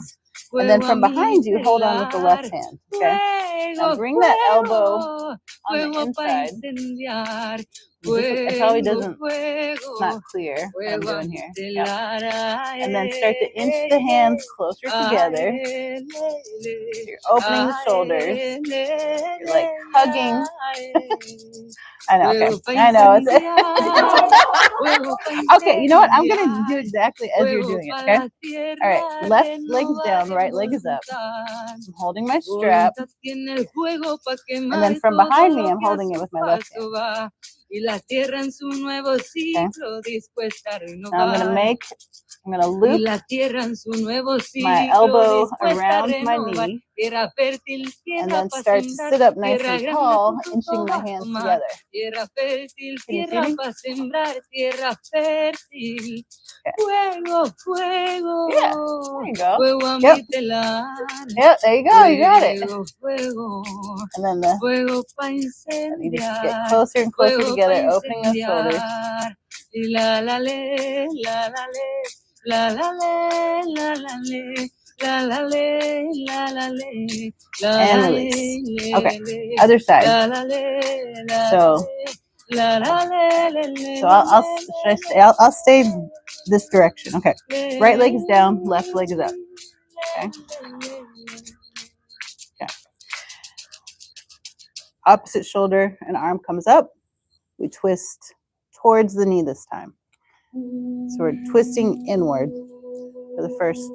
and then from behind you, hold on with the left hand. Okay, now bring that elbow on the inside. It probably doesn't, it's not clear what I'm doing here. Yeah. And then start to inch the hands closer together. You're opening the shoulders. You're like hugging. I know, okay. I know. Okay, you know what? I'm going to do exactly as you're doing it, okay? All right, left leg is down, right leg is up. I'm holding my strap. And then from behind me, I'm holding it with my left hand. Okay. Now I'm going to loop my elbow around my knee and then start to sit up nice and tall, inching my hands together. Can you see me? Okay. Yeah, there you go. Yep. Yep, there you go. You got it. And then you just get closer and closer together, opening those shoulders. And release. Okay, other side. I'll stay this direction. Okay, right leg is down, left leg is up. Okay. Okay. Opposite shoulder and arm comes up. We twist towards the knee this time. So we're twisting inward for the first.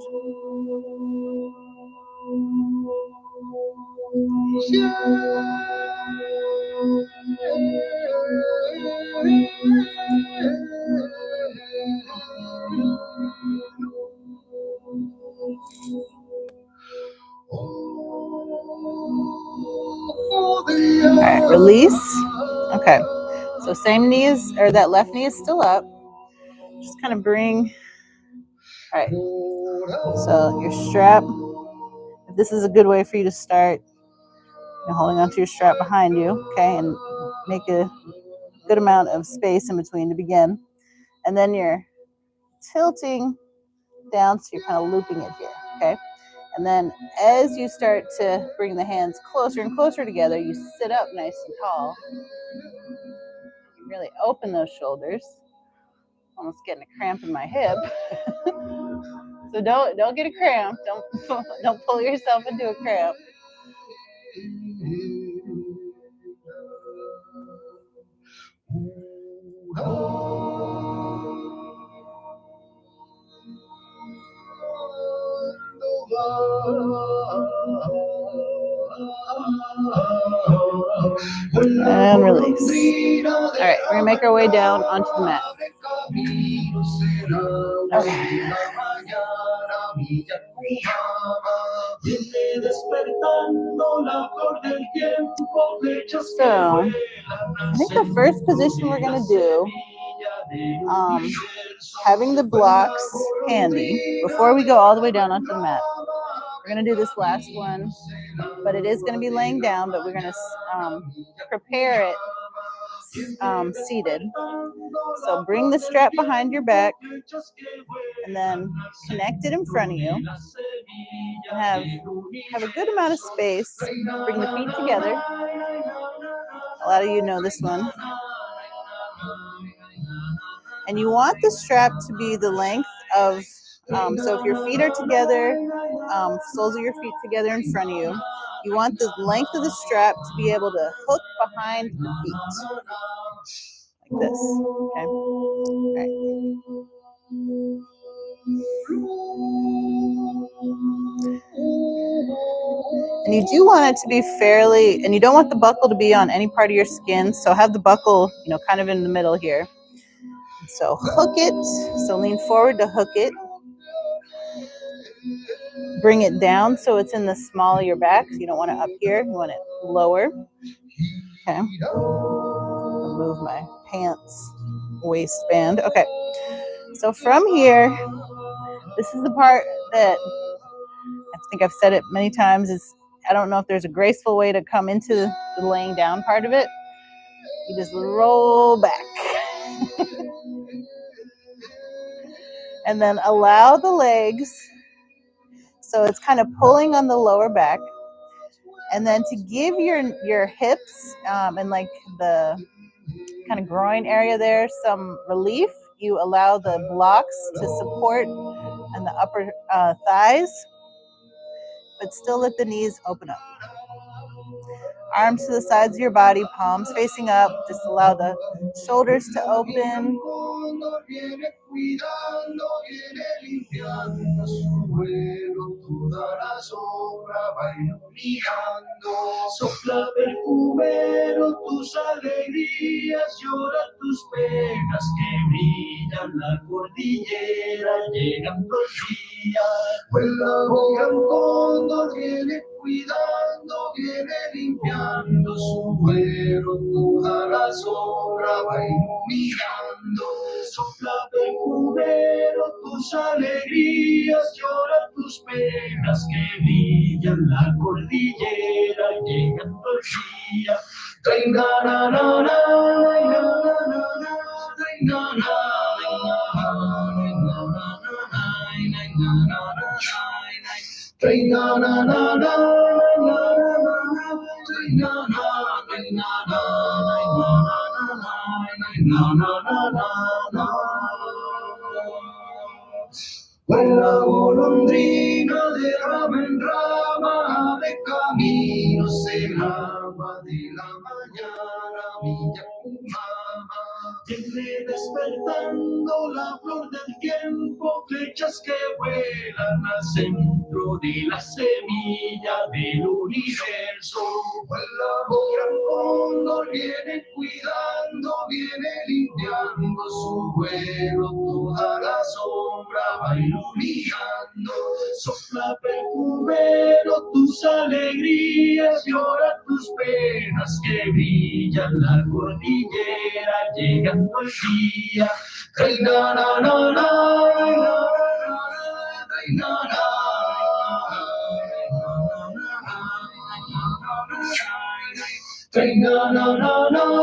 All right, release. Okay, so same knees, or that left knee is still up. Just kind of bring. All right, so your strap. If this is a good way for you to start, you're holding onto your strap behind you, okay, and make a good amount of space in between to begin. And then you're tilting down, so you're kind of looping it here, okay? And then as you start to bring the hands closer and closer together, you sit up nice and tall. You really open those shoulders. Almost getting a cramp in my hip. So don't get a cramp. Don't pull yourself into a cramp. And release. All right, we're gonna make our way down onto the mat. Okay. So, I think the first position we're gonna do, having the blocks handy before we go all the way down onto the mat. We're gonna do this last one, but it is gonna be laying down, but we're gonna prepare it seated. So bring the strap behind your back and then connect it in front of you and have a good amount of space. Bring the feet together. A lot of you know this one. And you want the strap to be the length of, so if your feet are together, soles of your feet together in front of you, you want the length of the strap to be able to hook behind the feet. Like this, okay? All right. And you do want it to be fairly, and you don't want the buckle to be on any part of your skin, so have the buckle, kind of in the middle here. So hook it, so lean forward to hook it. Bring it down so it's in the small of your back. So you don't want it up here, you want it lower. Okay. Remove my pants waistband. Okay. So from here, this is the part that I think I've said it many times, is I don't know if there's a graceful way to come into the laying down part of it. You just roll back. And then allow the legs, so it's kind of pulling on the lower back. And then to give your hips and like the kind of groin area there some relief, you allow the blocks to support and the upper thighs, but still let the knees open up. Arms to the sides of your body, palms facing up. Just allow the shoulders to open. Sopla perfumero tus alegrías, llora tus penas que brillan la cordillera, llegando el día. Vuela un gran cóndor, viene cuidando, viene limpiando su vuelo, toda la sombra va iluminando. Sopla perfumero tus alegrías, llora tus penas que brillan la cordillera, llegando el día. Traina na na na na na na na. Vuela golondrina de rama en rama, de camino se lava de la mañana, mi Yacumama. Viene despertando la flor del tiempo, flechas que vuelan al centro de la semilla del universo. Vuela un gran cóndor, viene cuidando, viene limpiando su vuelo, toda la sombra va iluminando. Sopla perfumero tus alegrías, llora tus penas que brillan la cordillera, llegando el día. Traina na na na na na. Traina na na na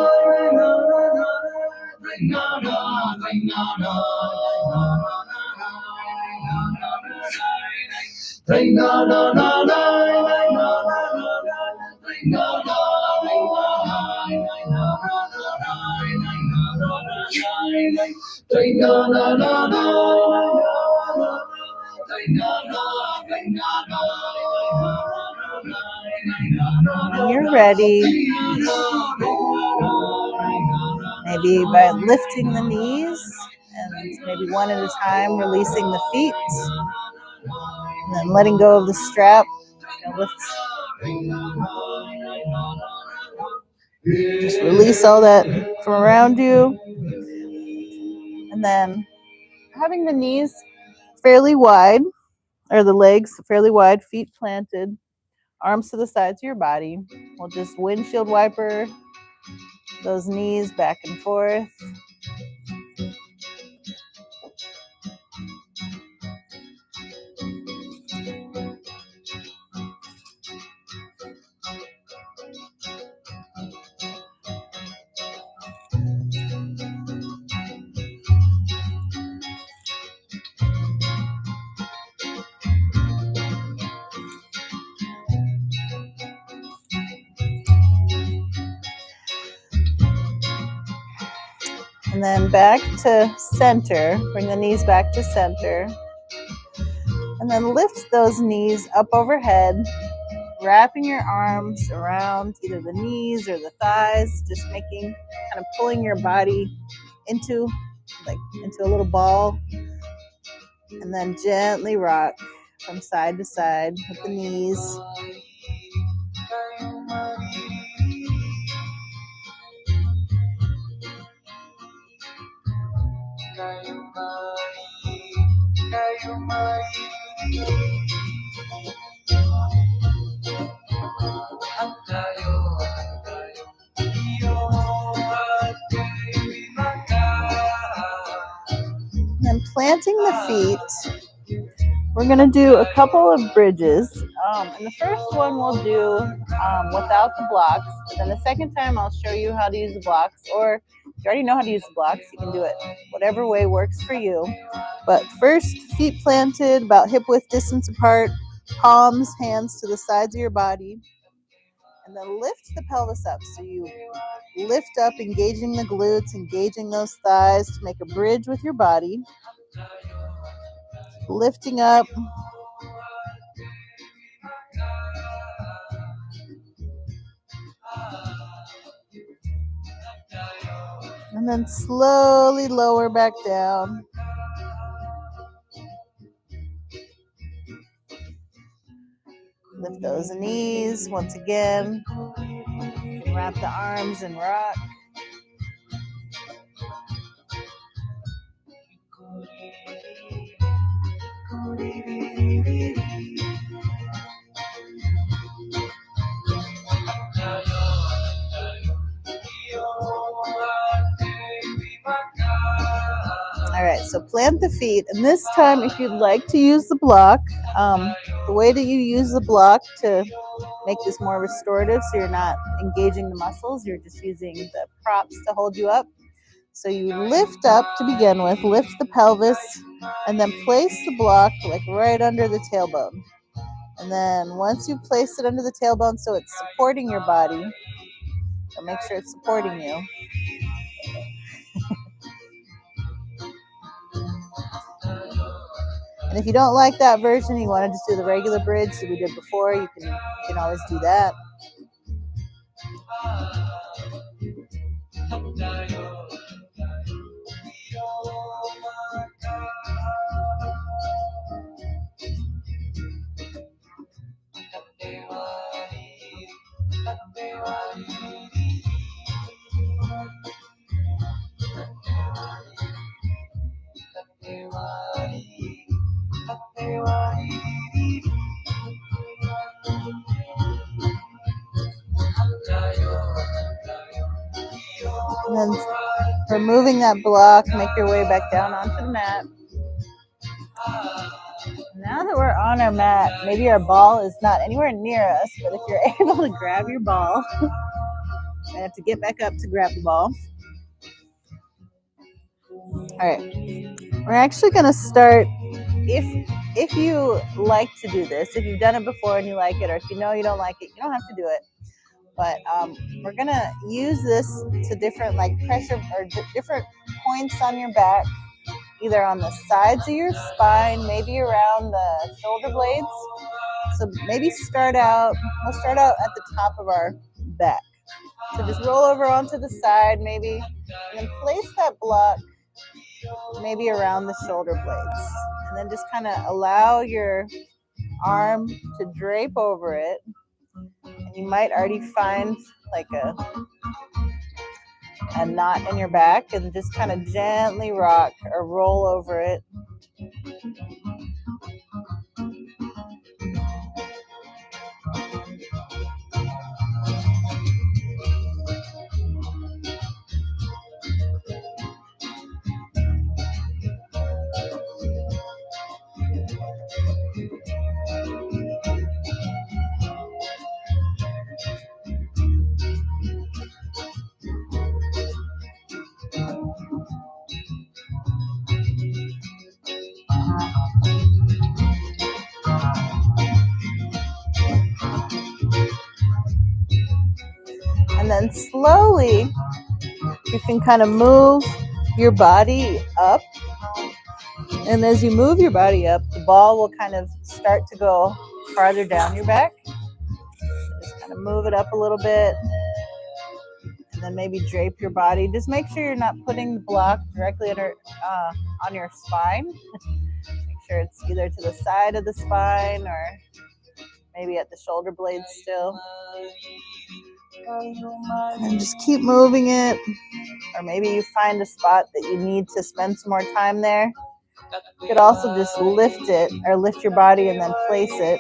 When you're ready, maybe by lifting the knees and maybe one at a time, releasing the feet, and then letting go of the strap. Just release all that from around you. And then having the knees fairly wide, or the legs fairly wide, feet planted, arms to the sides of your body. We'll just windshield wiper those knees back and forth. And then back to center. Bring the knees back to center. And then lift those knees up overhead, wrapping your arms around either the knees or the thighs, just kind of pulling your body into a little ball. And then gently rock from side to side with the knees. And planting the feet, we're going to do a couple of bridges. And the first one we'll do without the blocks. But then the second time I'll show you how to use the blocks. Or if you already know how to use the blocks, you can do it whatever way works for you. But first, feet planted about hip width distance apart, palms, hands to the sides of your body. And then lift the pelvis up. So you lift up, engaging the glutes, engaging those thighs to make a bridge with your body. Lifting up. And then slowly lower back down. Lift those knees once again. You can wrap the arms and rock. All right, so plant the feet. And this time, if you'd like to use the block, the way that you use the block to make this more restorative, so you're not engaging the muscles, you're just using the props to hold you up. So you lift up to begin with, lift the pelvis, and then place the block like right under the tailbone. And then once you've placed it under the tailbone so it's supporting your body, so make sure it's supporting you. And if you don't like that version, you want to just do the regular bridge that we did before, you can always do that. And then removing that block, make your way back down onto the mat. Now that we're on our mat, maybe our ball is not anywhere near us, but if you're able to grab your ball, I have to get back up to grab the ball. All right, we're actually going to start, if you like to do this, if you've done it before and you like it, or if you know you don't like it, you don't have to do it. But we're going to use this to different pressure or different points on your back, either on the sides of your spine, maybe around the shoulder blades. So maybe we'll start out at the top of our back. So just roll over onto the side maybe, and then place that block maybe around the shoulder blades. And then just kind of allow your arm to drape over it. And you might already find like a knot in your back, and just kind of gently rock or roll over it. And then slowly, you can kind of move your body up. And as you move your body up, the ball will kind of start to go farther down your back. Just kind of move it up a little bit. And then maybe drape your body. Just make sure you're not putting the block directly under on your spine. Make sure it's either to the side of the spine or maybe at the shoulder blades still. And just keep moving it or maybe you find a spot that you need to spend some more time there. You could also just lift it or lift your body and then place it.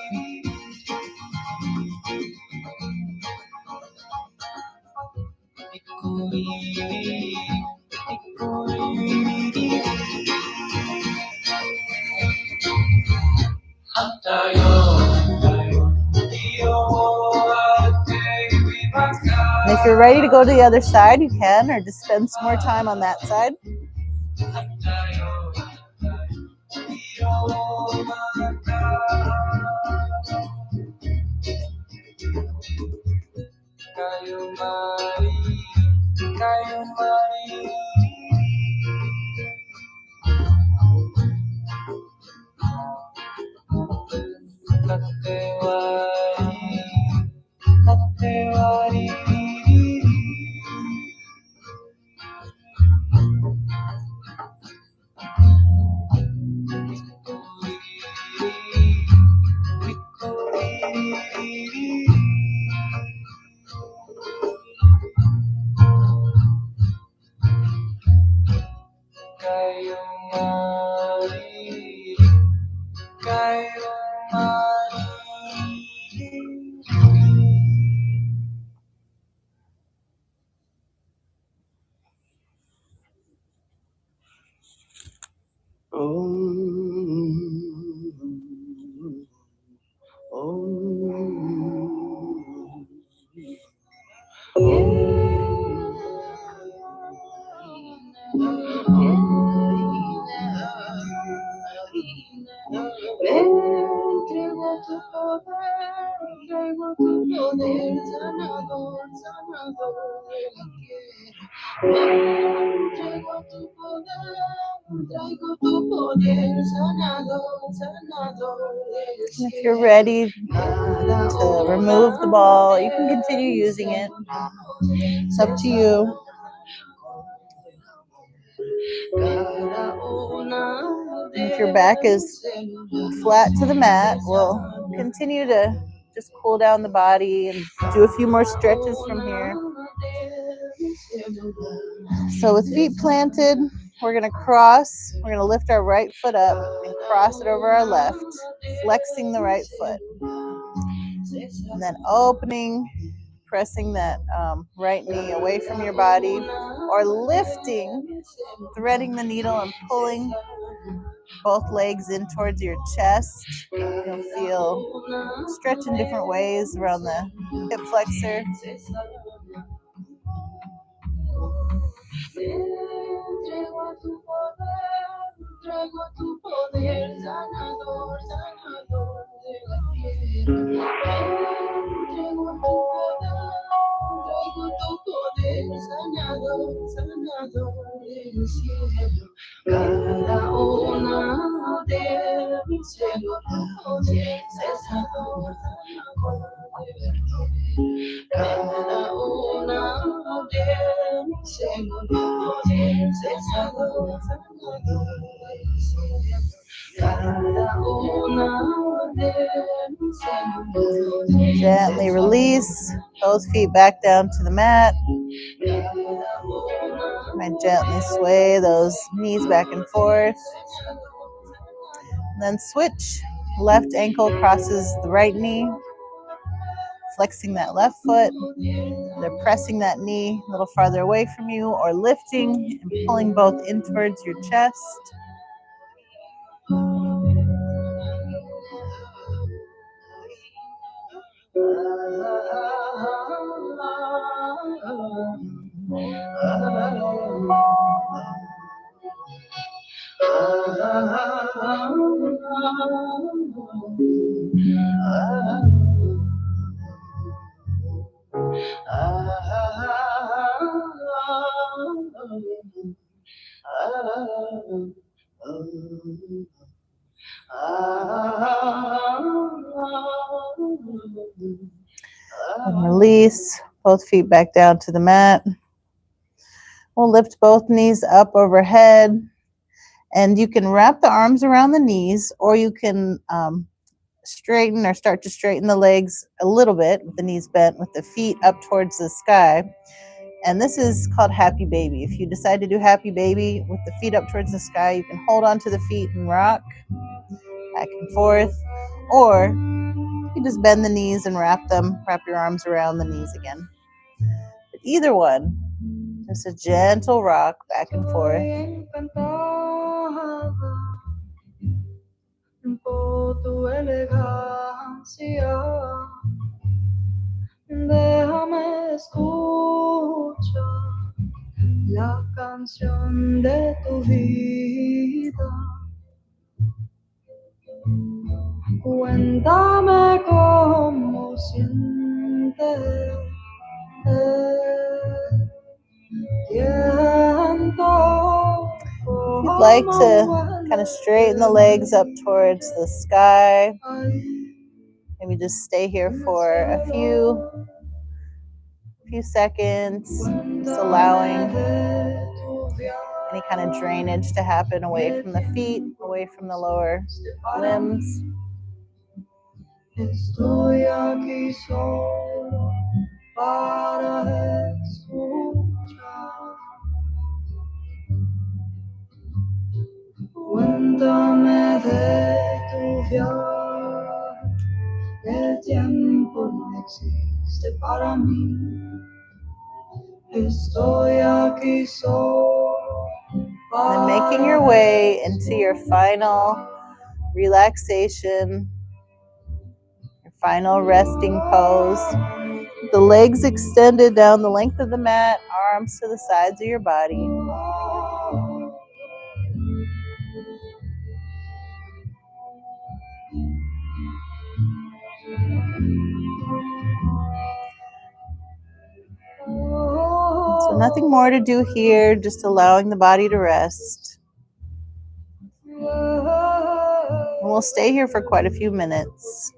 And if you're ready to go to the other side, you can, or just spend some more time on that side. If you're ready to remove the ball, you can continue using it. It's up to you. If your back is flat to the mat, we'll continue to just cool down the body and do a few more stretches from here. So with feet planted, we're going to lift our right foot up and cross it over our left, flexing the right foot. And then opening, pressing that right knee away from your body, or lifting, threading the needle and pulling both legs in towards your chest. You'll feel stretch in different ways around the hip flexor. Gently release those feet back down to the mat. Might gently sway those knees back and forth. And then switch. Left ankle crosses the right knee, flexing that left foot. They're pressing that knee a little farther away from you, or lifting and pulling both in towards your chest. And release both feet back down to the mat. We'll lift both knees up overhead, and you can wrap the arms around the knees, or you can straighten or start to straighten the legs a little bit with the knees bent, with the feet up towards the sky. And this is called Happy Baby. If you decide to do Happy Baby with the feet up towards the sky, you can hold on to the feet and rock back and forth, or you just bend the knees and wrap your arms around the knees again. But either one, just a gentle rock back and forth. Déjame escuchar la canción de tu vida. Cuéntame cómo sientes el tiempo. If you'd like to kind of straighten the legs up towards the sky, maybe just stay here for a few seconds, just allowing any kind of drainage to happen away from the feet, away from the lower limbs. Estoy aquí solo para escuchar. Cuéntame de tu viaje. El tiempo no existe para mí. Estoy aquí solo. And making your way into your final relaxation, your final resting pose. The legs extended down the length of the mat, arms to the sides of your body. So nothing more to do here, just allowing the body to rest. And we'll stay here for quite a few minutes.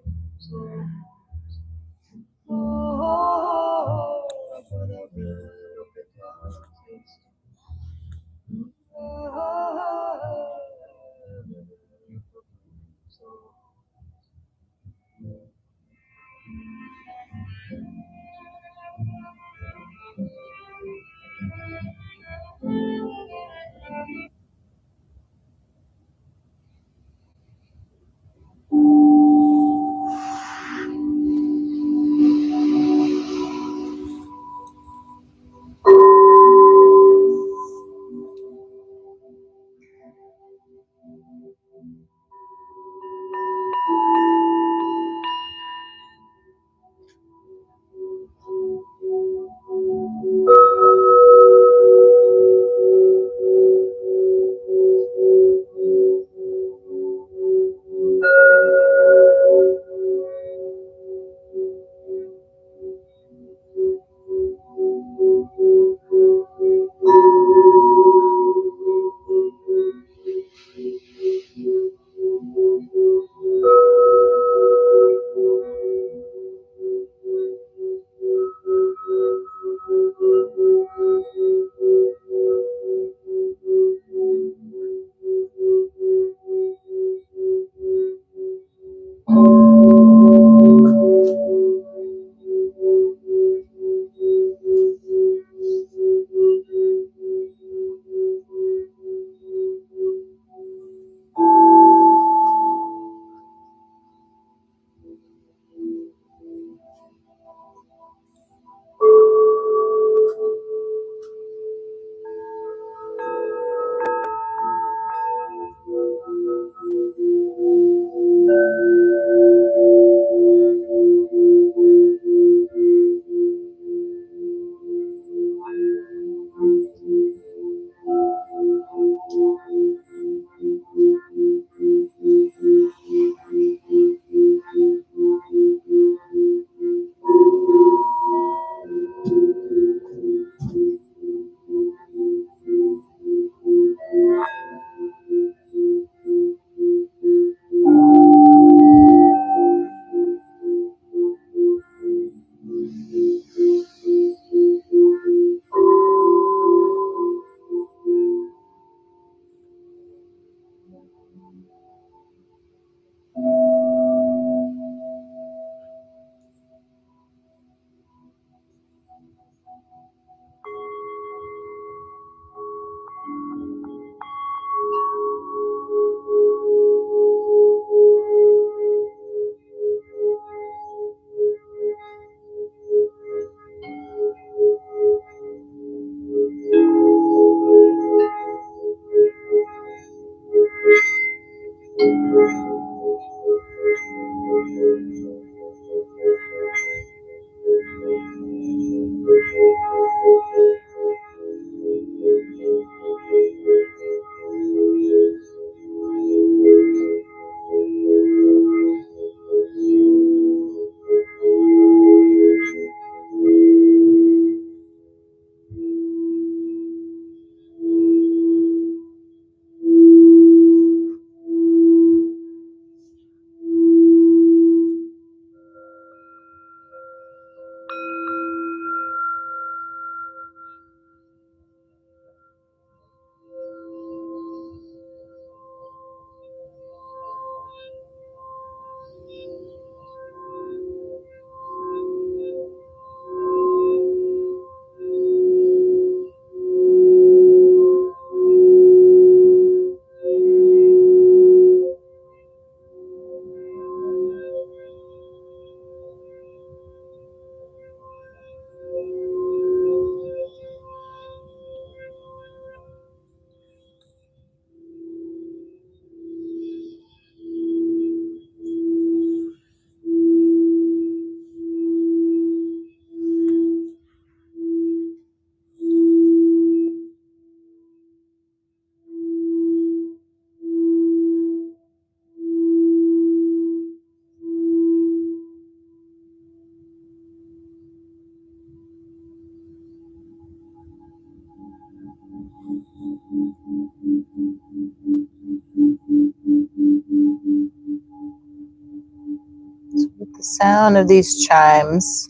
sound of these chimes,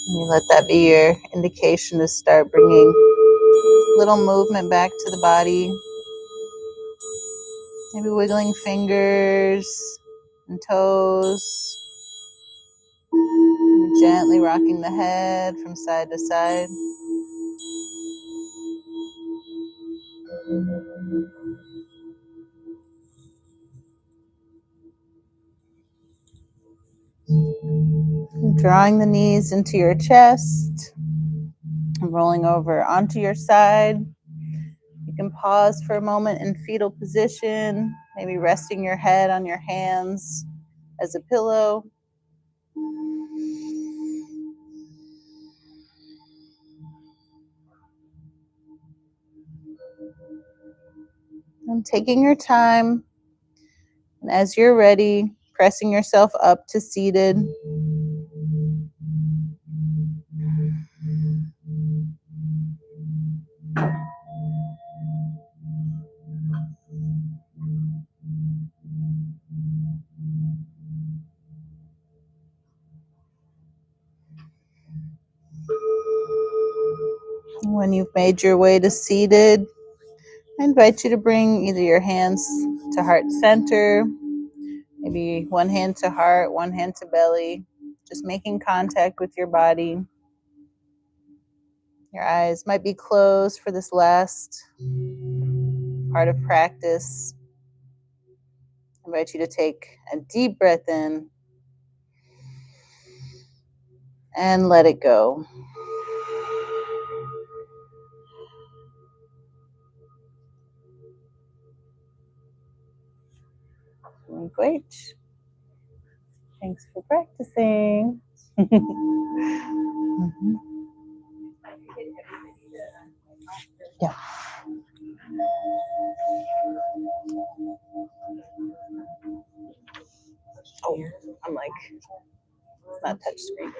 you let that be your indication to start bringing little movement back to the body. Maybe wiggling fingers and toes. Maybe gently rocking the head from side to side. Drawing the knees into your chest and rolling over onto your side. You can pause for a moment in fetal position, maybe resting your head on your hands as a pillow. And taking your time, and as you're ready, pressing yourself up to seated. When you've made your way to seated, I invite you to bring either your hands to heart center, maybe one hand to heart, one hand to belly, just making contact with your body. Your eyes might be closed for this last part of practice. I invite you to take a deep breath in and let it go. Great. Thanks for practicing. Mhm. Yeah. Oh, I'm like, it's not touch screen.